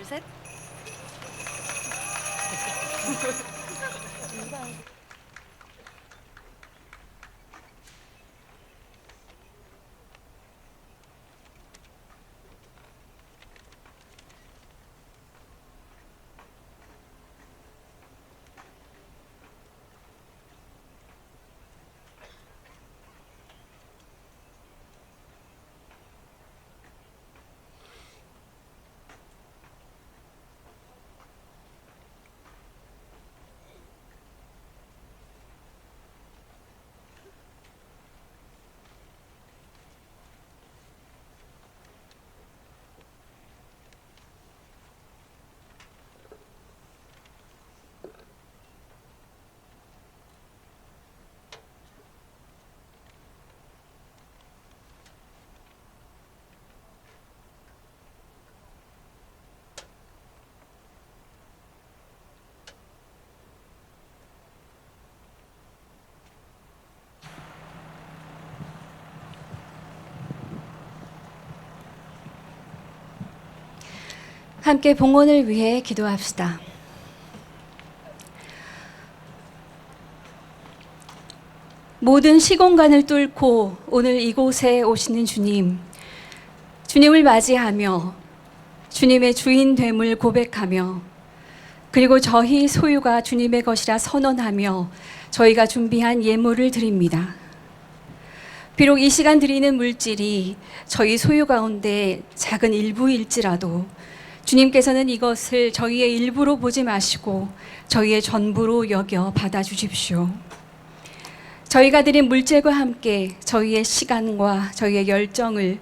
셋. 함께 봉헌을 위해 기도합시다. 모든 시공간을 뚫고 오늘 이곳에 오시는 주님, 주님을 맞이하며 주님의 주인됨을 고백하며 그리고 저희 소유가 주님의 것이라 선언하며 저희가 준비한 예물을 드립니다. 비록 이 시간 드리는 물질이 저희 소유 가운데 작은 일부일지라도 주님께서는 이것을 저희의 일부로 보지 마시고 저희의 전부로 여겨 받아주십시오. 저희가 드린 물질과 함께 저희의 시간과 저희의 열정을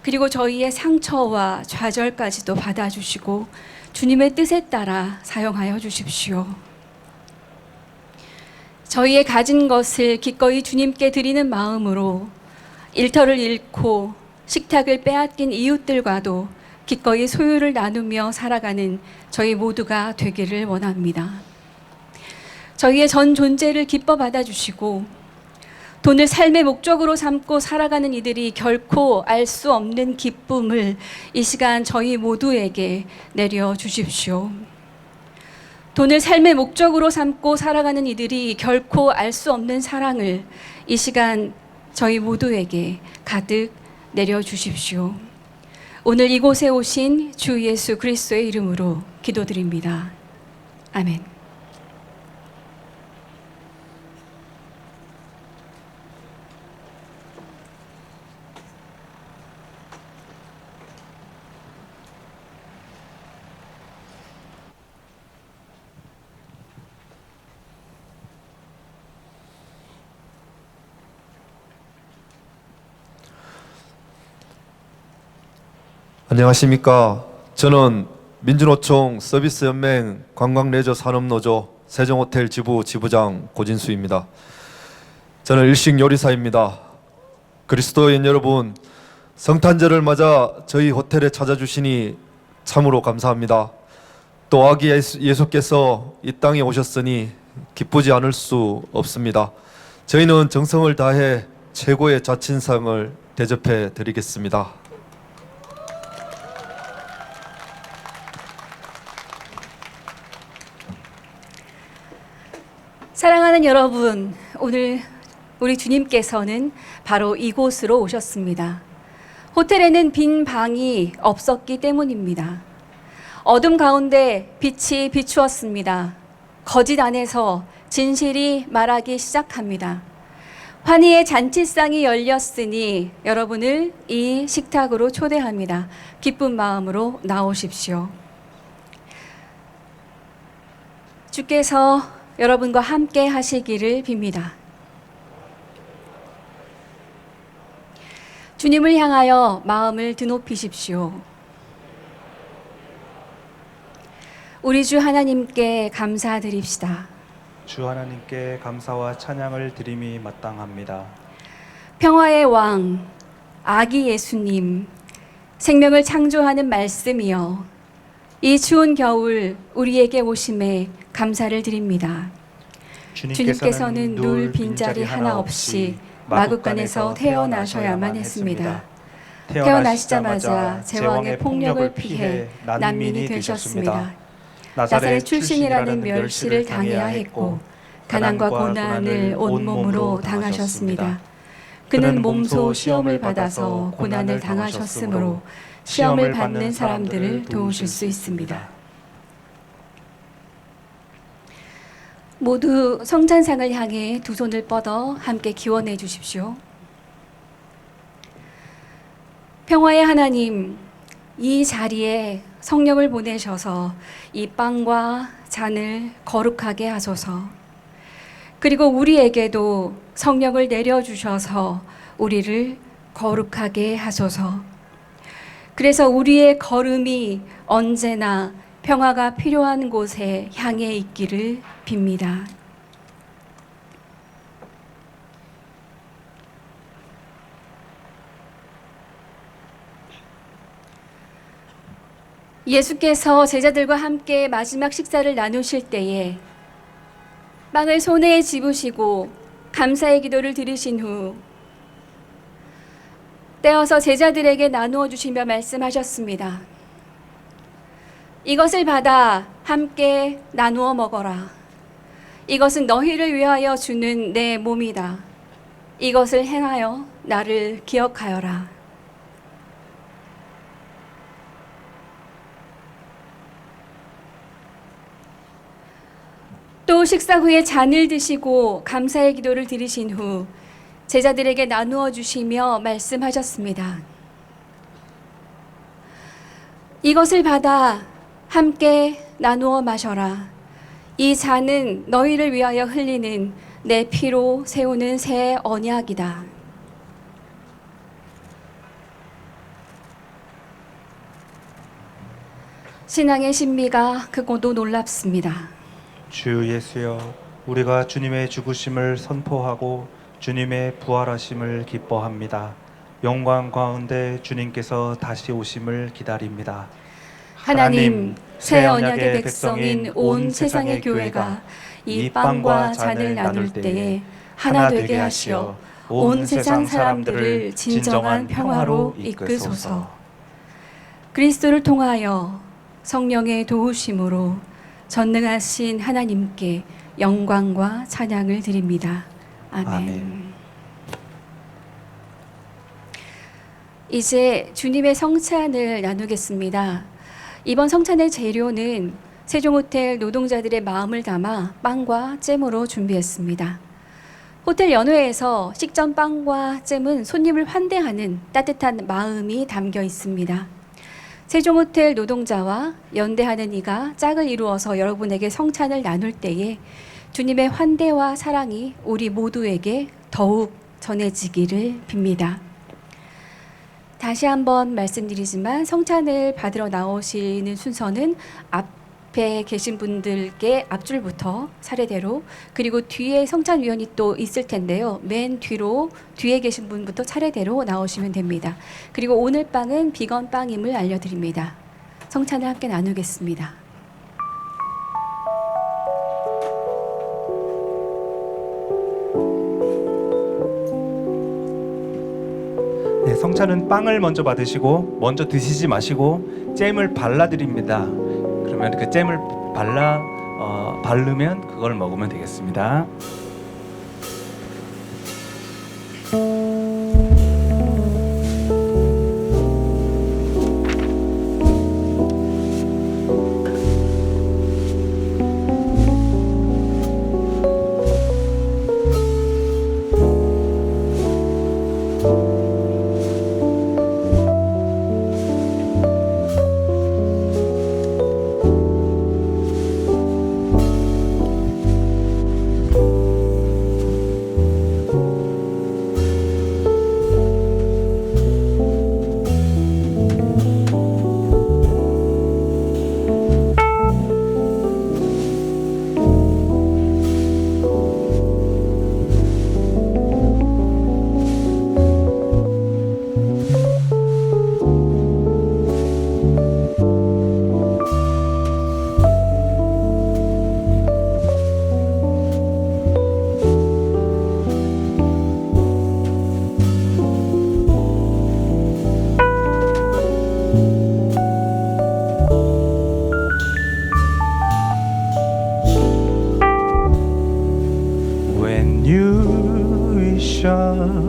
그리고 저희의 상처와 좌절까지도 받아주시고 주님의 뜻에 따라 사용하여 주십시오. 저희의 가진 것을 기꺼이 주님께 드리는 마음으로 일터를 잃고 식탁을 빼앗긴 이웃들과도 기꺼이 소유를 나누며 살아가는 저희 모두가 되기를 원합니다. 저희의 전 존재를 기뻐 받아주시고 돈을 삶의 목적으로 삼고 살아가는 이들이 결코 알 수 없는 기쁨을 이 시간 저희 모두에게 내려주십시오. 돈을 삶의 목적으로 삼고 살아가는 이들이 결코 알 수 없는 사랑을 이 시간 저희 모두에게 가득 내려주십시오. 오늘 이곳에 오신 주 예수 그리스도의 이름으로 기도드립니다. 아멘. 안녕하십니까. 저는 민주노총 서비스연맹 관광레저산업노조 세종호텔 지부 지부장 고진수입니다. 저는 일식 요리사입니다. 그리스도인 여러분, 성탄절을 맞아 저희 호텔에 찾아주시니 참으로 감사합니다. 또 아기 예수께서 이 땅에 오셨으니 기쁘지 않을 수 없습니다. 저희는 정성을 다해 최고의 자친상을 대접해 드리겠습니다. 사랑하는 여러분, 오늘 우리 주님께서는 바로 이곳으로 오셨습니다. 호텔에는 빈 방이 없었기 때문입니다. 어둠 가운데 빛이 비추었습니다. 거짓 안에서 진실이 말하기 시작합니다. 환희의 잔치상이 열렸으니 여러분을 이 식탁으로 초대합니다. 기쁜 마음으로 나오십시오. 주께서 여러분과 함께 하시기를 빕니다. 주님을 향하여 마음을 드높이십시오. 우리 주 하나님께 감사드립시다. 주 하나님께 감사와 찬양을 드림이 마땅합니다. 평화의 왕, 아기 예수님, 생명을 창조하는 말씀이여, 이 추운 겨울 우리에게 오심에 감사를 드립니다. 주님께서는 누울 빈자리 하나 없이 마국간에서 태어나셔야만 했습니다. 태어나시자마자 제왕의 폭력을 피해 난민이 되셨습니다. 나사렛 출신이라는 멸시를 당해야 했고 가난과 고난을 온몸으로 당하셨습니다. 그는 몸소 시험을 받아서 고난을 당하셨으므로 시험을 받는 사람들을 도우실 수 있습니다. 모두 성찬상을 향해 두 손을 뻗어 함께 기원해 주십시오. 평화의 하나님, 이 자리에 성령을 보내셔서 이 빵과 잔을 거룩하게 하소서. 그리고 우리에게도 성령을 내려주셔서 우리를 거룩하게 하소서. 그래서 우리의 걸음이 언제나 평화가 필요한 곳에 향해 있기를 빕니다. 예수께서 제자들과 함께 마지막 식사를 나누실 때에 빵을 손에 집으시고 감사의 기도를 드리신 후 떼어서 제자들에게 나누어 주시며 말씀하셨습니다. 이것을 받아 함께 나누어 먹어라. 이것은 너희를 위하여 주는 내 몸이다. 이것을 행하여 나를 기억하여라. 또 식사 후에 잔을 드시고 감사의 기도를 드리신 후 제자들에게 나누어 주시며 말씀하셨습니다. 이것을 받아 함께 나누어 마셔라. 이 잔은 너희를 위하여 흘리는 내 피로 세우는 새 언약이다. 신앙의 신비가 크고도 놀랍습니다. 주 예수여, 우리가 주님의 죽으심을 선포하고 주님의 부활하심을 기뻐합니다. 영광 가운데 주님께서 다시 오심을 기다립니다. 하나님, 새 언약의 백성인 온 세상의 교회가 이 빵과 잔을 나눌 때에 하나 되게 하시어 온 세상 사람들을 진정한 평화로 이끄소서. 그리스도를 통하여 성령의 도우심으로 전능하신 하나님께 영광과 찬양을 드립니다. 아멘. 이제 주님의 성찬을 나누겠습니다. 이번 성찬의 재료는 세종호텔 노동자들의 마음을 담아 빵과 잼으로 준비했습니다. 호텔 연회에서 식전 빵과 잼은 손님을 환대하는 따뜻한 마음이 담겨 있습니다. 세종호텔 노동자와 연대하는 이가 짝을 이루어서 여러분에게 성찬을 나눌 때에 주님의 환대와 사랑이 우리 모두에게 더욱 전해지기를 빕니다. 다시 한번 말씀드리지만 성찬을 받으러 나오시는 순서는 앞에 계신 분들께 앞줄부터 차례대로, 그리고 뒤에 성찬위원이 또 있을 텐데요. 맨 뒤에 계신 분부터 차례대로 나오시면 됩니다. 그리고 오늘 빵은 비건 빵임을 알려드립니다. 성찬을 함께 나누겠습니다. 네, 성찬은 빵을 먼저 받으시고 먼저 드시지 마시고 잼을 발라드립니다. 그러면 그 잼을 바르면 그걸 먹으면 되겠습니다.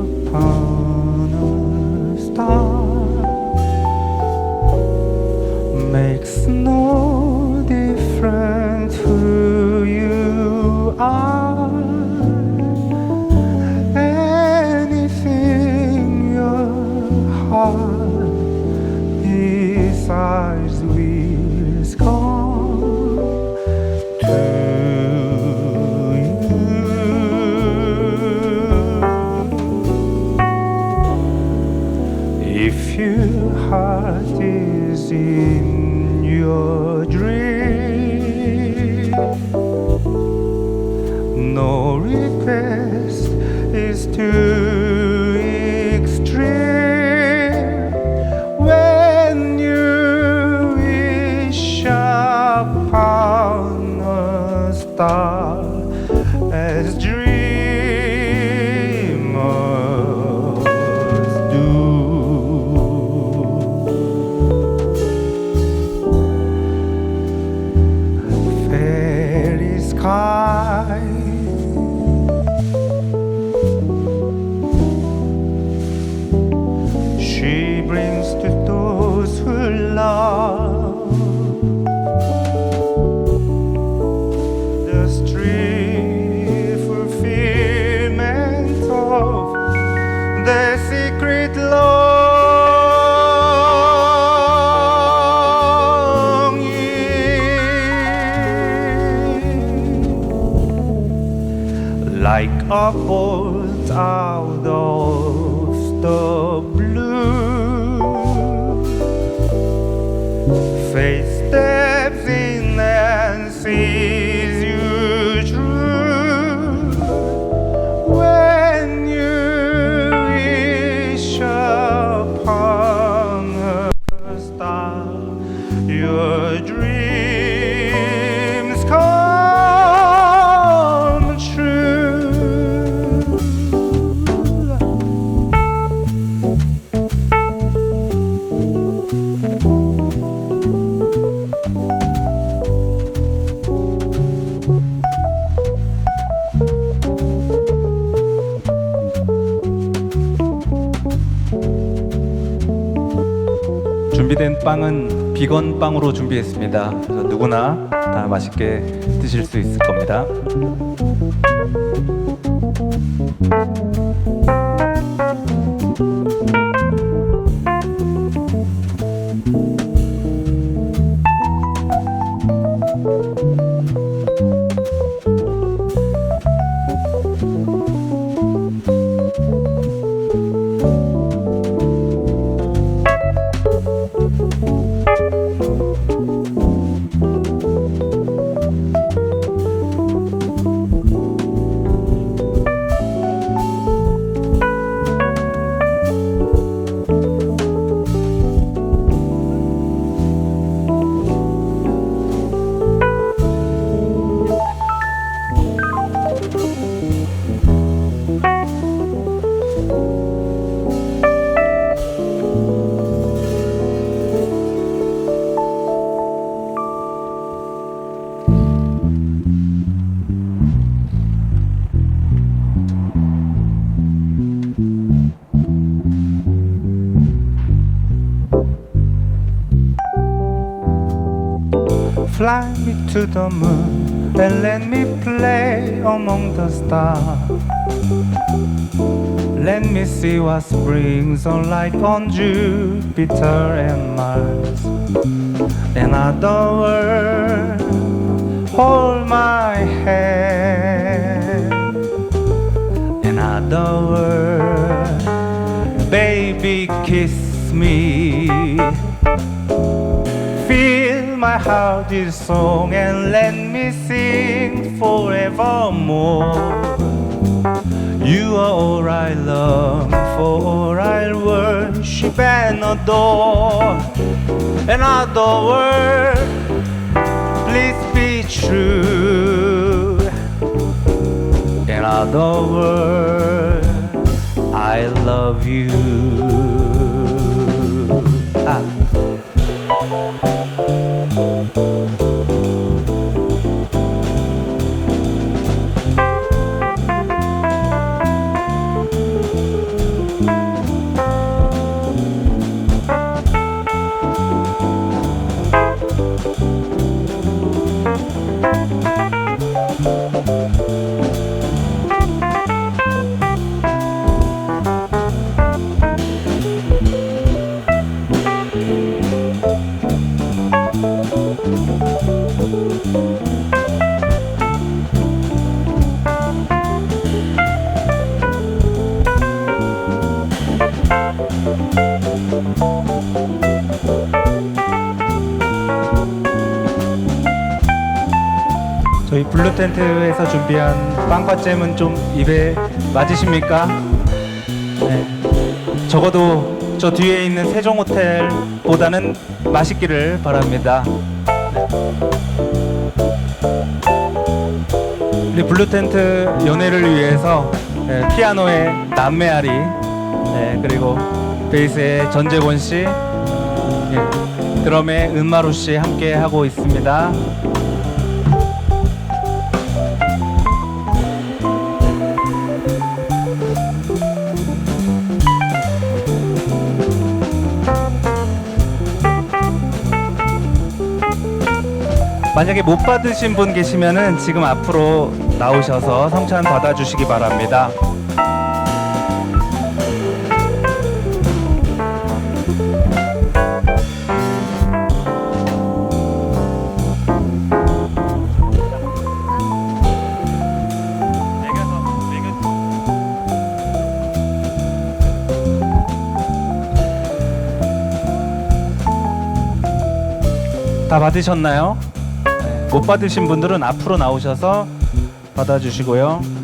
upon a star makes no difference who you are. Anything your heart desires will come to you. If your heart is in your dream, no request is too extreme. When you wish upon a star as dreamers do, fairy sky she brings to those who love the street fulfillment of the secret longing, like a bolt out of the blue. Faith steps in and sees you true. When you wish upon a star, your dreams come true. 준비된 빵은 비건 빵으로 준비했습니다. 그래서 누구나 다 맛있게 드실 수 있을 겁니다. Fly me to the moon and let me play among the stars. Let me see what springs on light on Jupiter and Mars. In other words, hold my hand. In other words, baby, kiss me. Fill my heart with song and let me sing forevermore. You are all I long for, all I worship and adore. In other words, please be true. In other words, I love you. 블루텐트에서 준비한 빵과 잼은 좀 입에 맞으십니까? 네. 적어도 저 뒤에 있는 세종호텔보다는 맛있기를 바랍니다. 우리 블루텐트 연회를 위해서 피아노의 남매아리, 그리고 베이스의 전재권 씨, 드럼의 은마루 씨 함께 하고 있습니다. 만약에 못 받으신 분 계시면은 지금 앞으로 나오셔서 성찬 받아주시기 바랍니다. 다 받으셨나요? 못 받으신 분들은 앞으로 나오셔서 받아주시고요.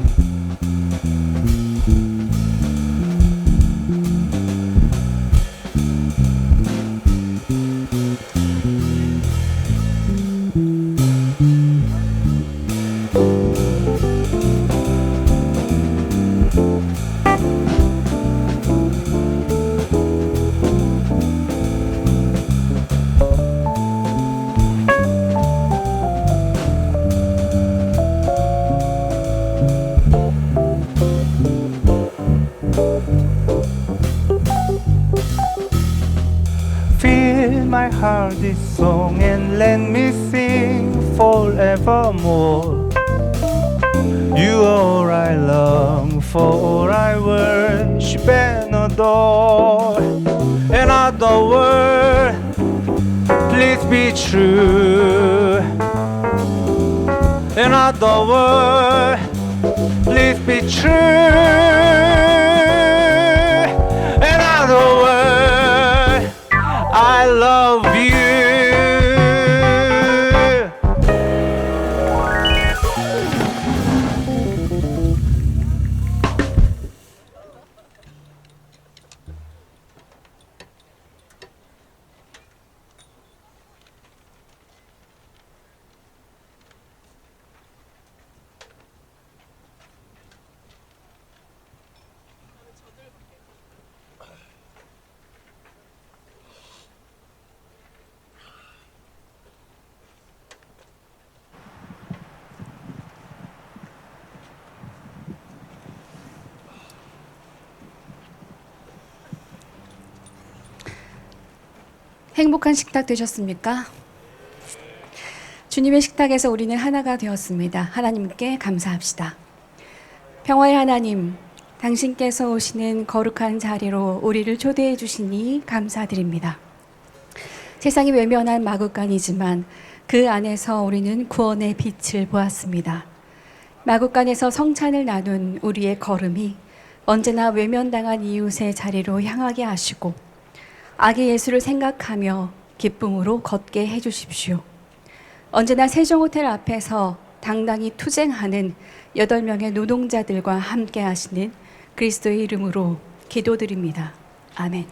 Fill my heart this song and let me sing forevermore. You are I long for, I worship and adore. Another word, please be true. Another word, please be true. Another word, I love you. 행복한 식탁 되셨습니까? 주님의 식탁에서 우리는 하나가 되었습니다. 하나님께 감사합시다. 평화의 하나님, 당신께서 오시는 거룩한 자리로 우리를 초대해 주시니 감사드립니다. 세상이 외면한 마구간이지만 그 안에서 우리는 구원의 빛을 보았습니다. 마구간에서 성찬을 나눈 우리의 걸음이 언제나 외면당한 이웃의 자리로 향하게 하시고 아기 예수를 생각하며 기쁨으로 걷게 해주십시오. 언제나 세종호텔 앞에서 당당히 투쟁하는 8명의 노동자들과 함께 하시는 그리스도의 이름으로 기도드립니다. 아멘.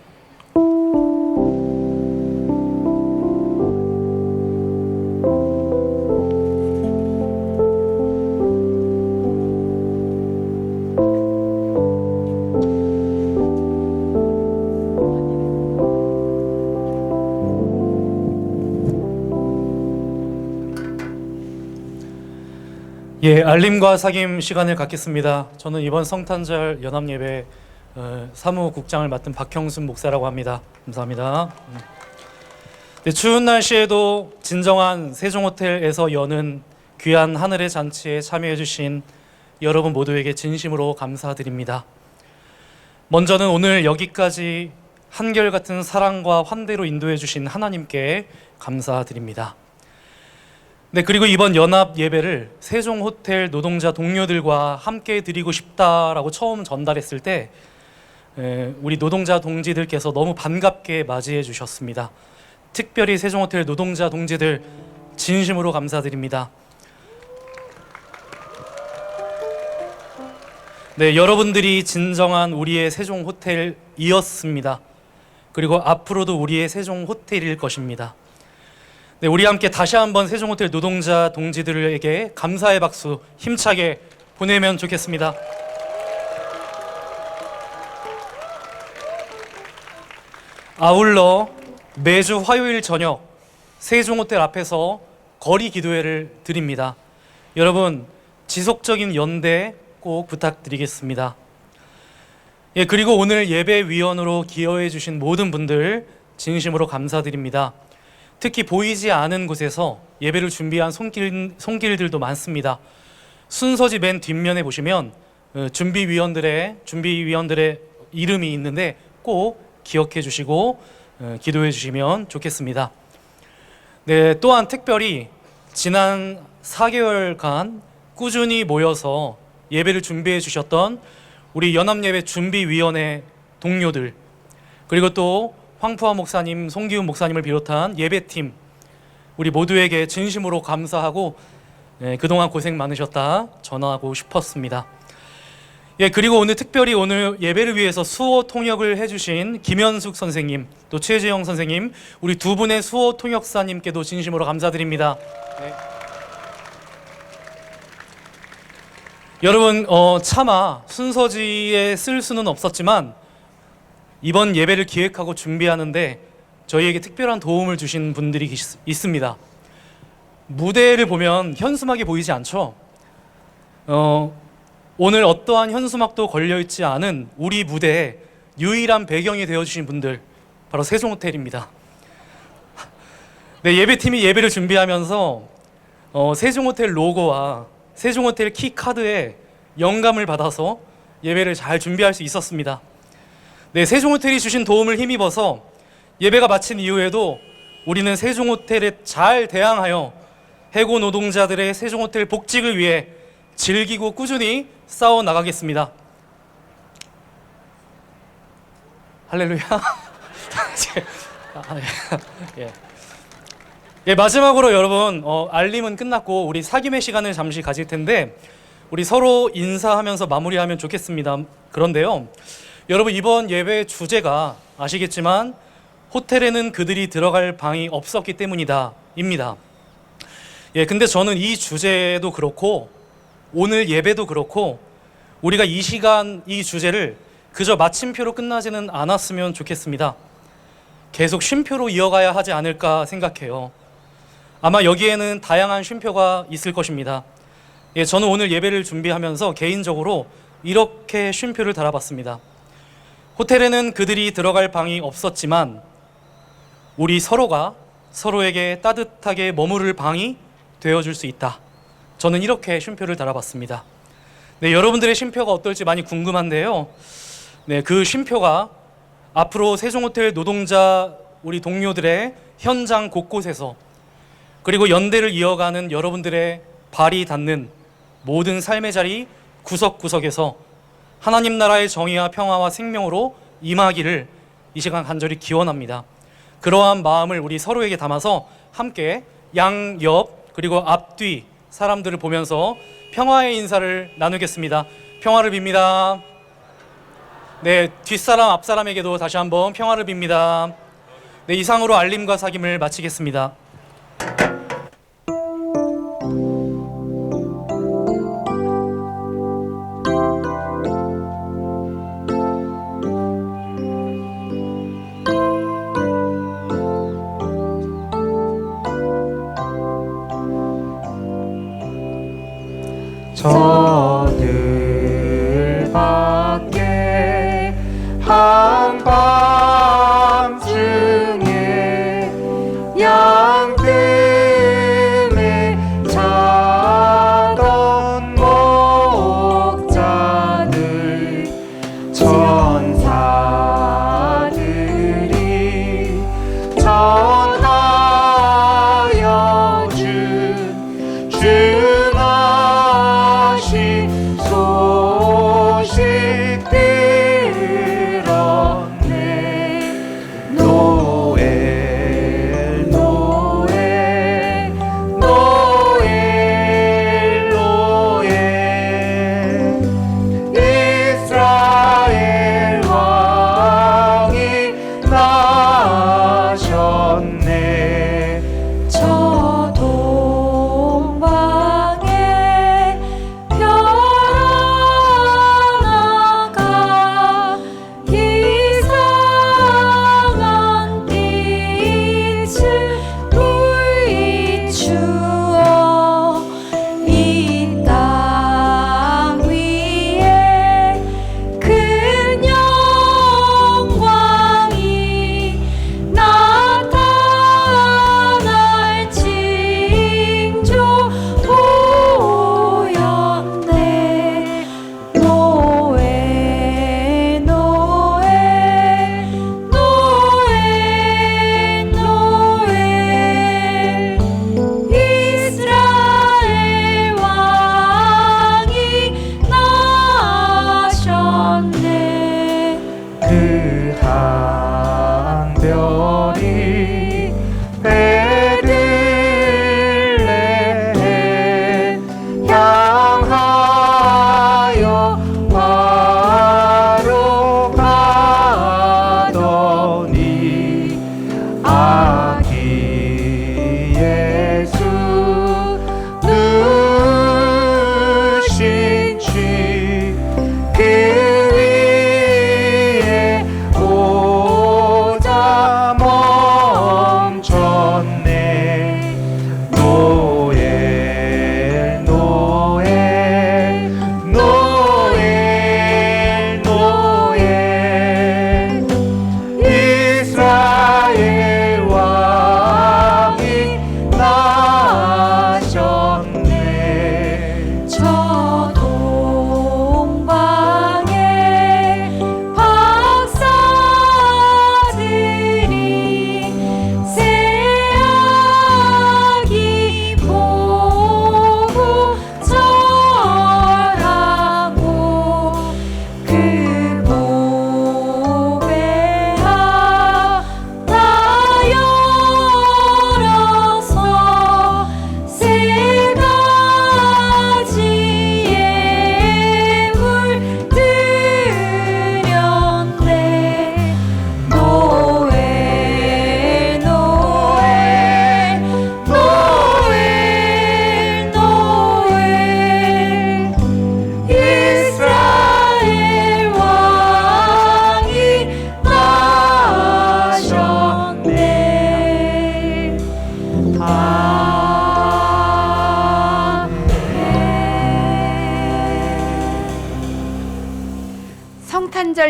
예, 알림과 사귐 시간을 갖겠습니다. 저는 이번 성탄절 연합예배 사무국장을 맡은 박형순 목사라고 합니다. 감사합니다. 네, 추운 날씨에도 진정한 세종호텔에서 여는 귀한 하늘의 잔치에 참여해 주신 여러분 모두에게 진심으로 감사드립니다. 먼저는 오늘 여기까지 한결같은 사랑과 환대로 인도해 주신 하나님께 감사드립니다. 네, 그리고 이번 연합 예배를 세종호텔 노동자 동료들과 함께 드리고 싶다라고 처음 전달했을 때 우리 노동자 동지들께서 너무 반갑게 맞이해 주셨습니다. 특별히 세종호텔 노동자 동지들 진심으로 감사드립니다. 네, 여러분들이 진정한 우리의 세종 호텔이었습니다. 그리고 앞으로도 우리의 세종 호텔일 것입니다. 네, 우리 함께 다시 한번 세종 호텔 노동자 동지들에게 감사의 박수 힘차게 보내면 좋겠습니다. 아울러 매주 화요일 저녁 세종 호텔 앞에서 거리 기도회를 드립니다. 여러분 지속적인 연대 꼭 부탁드리겠습니다. 예, 그리고 오늘 예배위원으로 기여해 주신 모든 분들 진심으로 감사드립니다. 특히 보이지 않은 곳에서 예배를 준비한 손길들도 많습니다. 순서지 맨 뒷면에 보시면 준비위원들의 이름이 있는데 꼭 기억해 주시고 기도해 주시면 좋겠습니다. 네, 또한 특별히 지난 4개월간 꾸준히 모여서 예배를 준비해 주셨던 우리 연합예배 준비위원회 동료들, 그리고 또 황푸아 목사님, 송기훈 목사님을 비롯한 예배팀, 우리 모두에게 진심으로 감사하고 그동안 고생 많으셨다 전하고 싶었습니다. 예, 그리고 오늘 특별히 오늘 예배를 위해서 수호 통역을 해주신 김현숙 선생님, 또 최재영 선생님, 우리 두 분의 수호 통역사님께도 진심으로 감사드립니다. 네. 여러분 차마 순서지에 쓸 수는 없었지만 이번 예배를 기획하고 준비하는데 저희에게 특별한 도움을 주신 분들이 있습니다. 무대를 보면 현수막이 보이지 않죠? 오늘 어떠한 현수막도 걸려있지 않은 우리 무대에 유일한 배경이 되어주신 분들, 바로 세종호텔입니다. 네, 예배팀이 예배를 준비하면서 세종호텔 로고와 세종호텔 키카드에 영감을 받아서 예배를 잘 준비할 수 있었습니다. 네, 세종호텔이 주신 도움을 힘입어서 예배가 마친 이후에도 우리는 세종호텔에 잘 대항하여 해고 노동자들의 세종호텔 복직을 위해 즐기고 꾸준히 싸워 나가겠습니다. 할렐루야. 예. 예, 마지막으로 여러분 알림은 끝났고 우리 사귐의 시간을 잠시 가질 텐데 우리 서로 인사하면서 마무리하면 좋겠습니다. 그런데요, 여러분 이번 예배 주제가 아시겠지만 호텔에는 그들이 들어갈 방이 없었기 때문이다 입니다. 예, 근데 저는 이 주제도 그렇고 오늘 예배도 그렇고 우리가 이 시간 이 주제를 그저 마침표로 끝나지는 않았으면 좋겠습니다. 계속 쉼표로 이어가야 하지 않을까 생각해요. 아마 여기에는 다양한 쉼표가 있을 것입니다. 예, 저는 오늘 예배를 준비하면서 개인적으로 이렇게 쉼표를 달아봤습니다. 호텔에는 그들이 들어갈 방이 없었지만 우리 서로가 서로에게 따뜻하게 머무를 방이 되어줄 수 있다. 저는 이렇게 쉼표를 달아봤습니다. 네, 여러분들의 쉼표가 어떨지 많이 궁금한데요. 네, 그 쉼표가 앞으로 세종호텔 노동자 우리 동료들의 현장 곳곳에서 그리고 연대를 이어가는 여러분들의 발이 닿는 모든 삶의 자리 구석구석에서 하나님 나라의 정의와 평화와 생명으로 임하기를 이 시간 간절히 기원합니다. 그러한 마음을 우리 서로에게 담아서 함께 양옆 그리고 앞뒤 사람들을 보면서 평화의 인사를 나누겠습니다. 평화를 빕니다. 네, 뒷사람 앞사람에게도 다시 한번 평화를 빕니다. 네, 이상으로 알림과 사귐을 마치겠습니다. 저들 밖에 한밤중에 양뜸에 자던 목자들 천사들이 전하여 준 주나신 소식 들었네.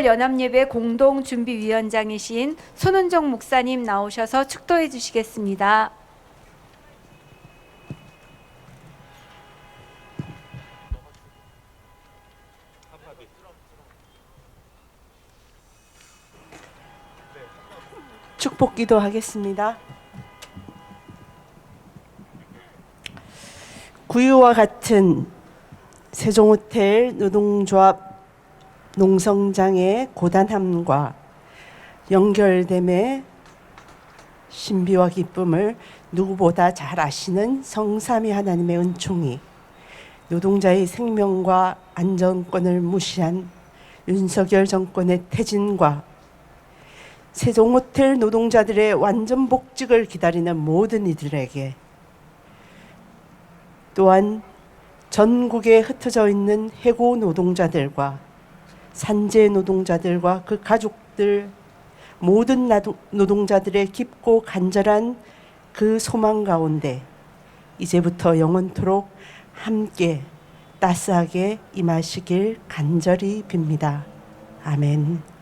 연합예배 공동준비위원장이신 손은정 목사님 나오셔서 축도해 주시겠습니다. 축복기도 하겠습니다. 구유와 같은 세종호텔 노동조합 농성장의 고단함과 연결됨의 신비와 기쁨을 누구보다 잘 아시는 성삼위 하나님의 은총이 노동자의 생명과 안전권을 무시한 윤석열 정권의 퇴진과 세종호텔 노동자들의 완전 복직을 기다리는 모든 이들에게, 또한 전국에 흩어져 있는 해고 노동자들과 산재 노동자들과 그 가족들, 모든 노동자들의 깊고 간절한 그 소망 가운데 이제부터 영원토록 함께 따스하게 임하시길 간절히 빕니다. 아멘.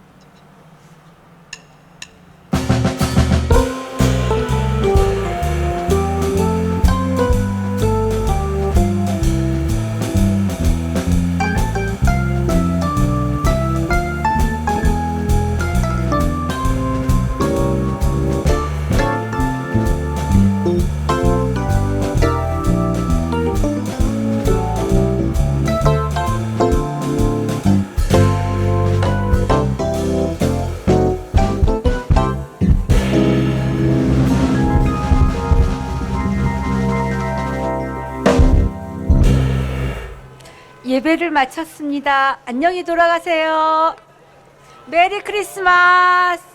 예배를 마쳤습니다. 안녕히 돌아가세요. 메리 크리스마스.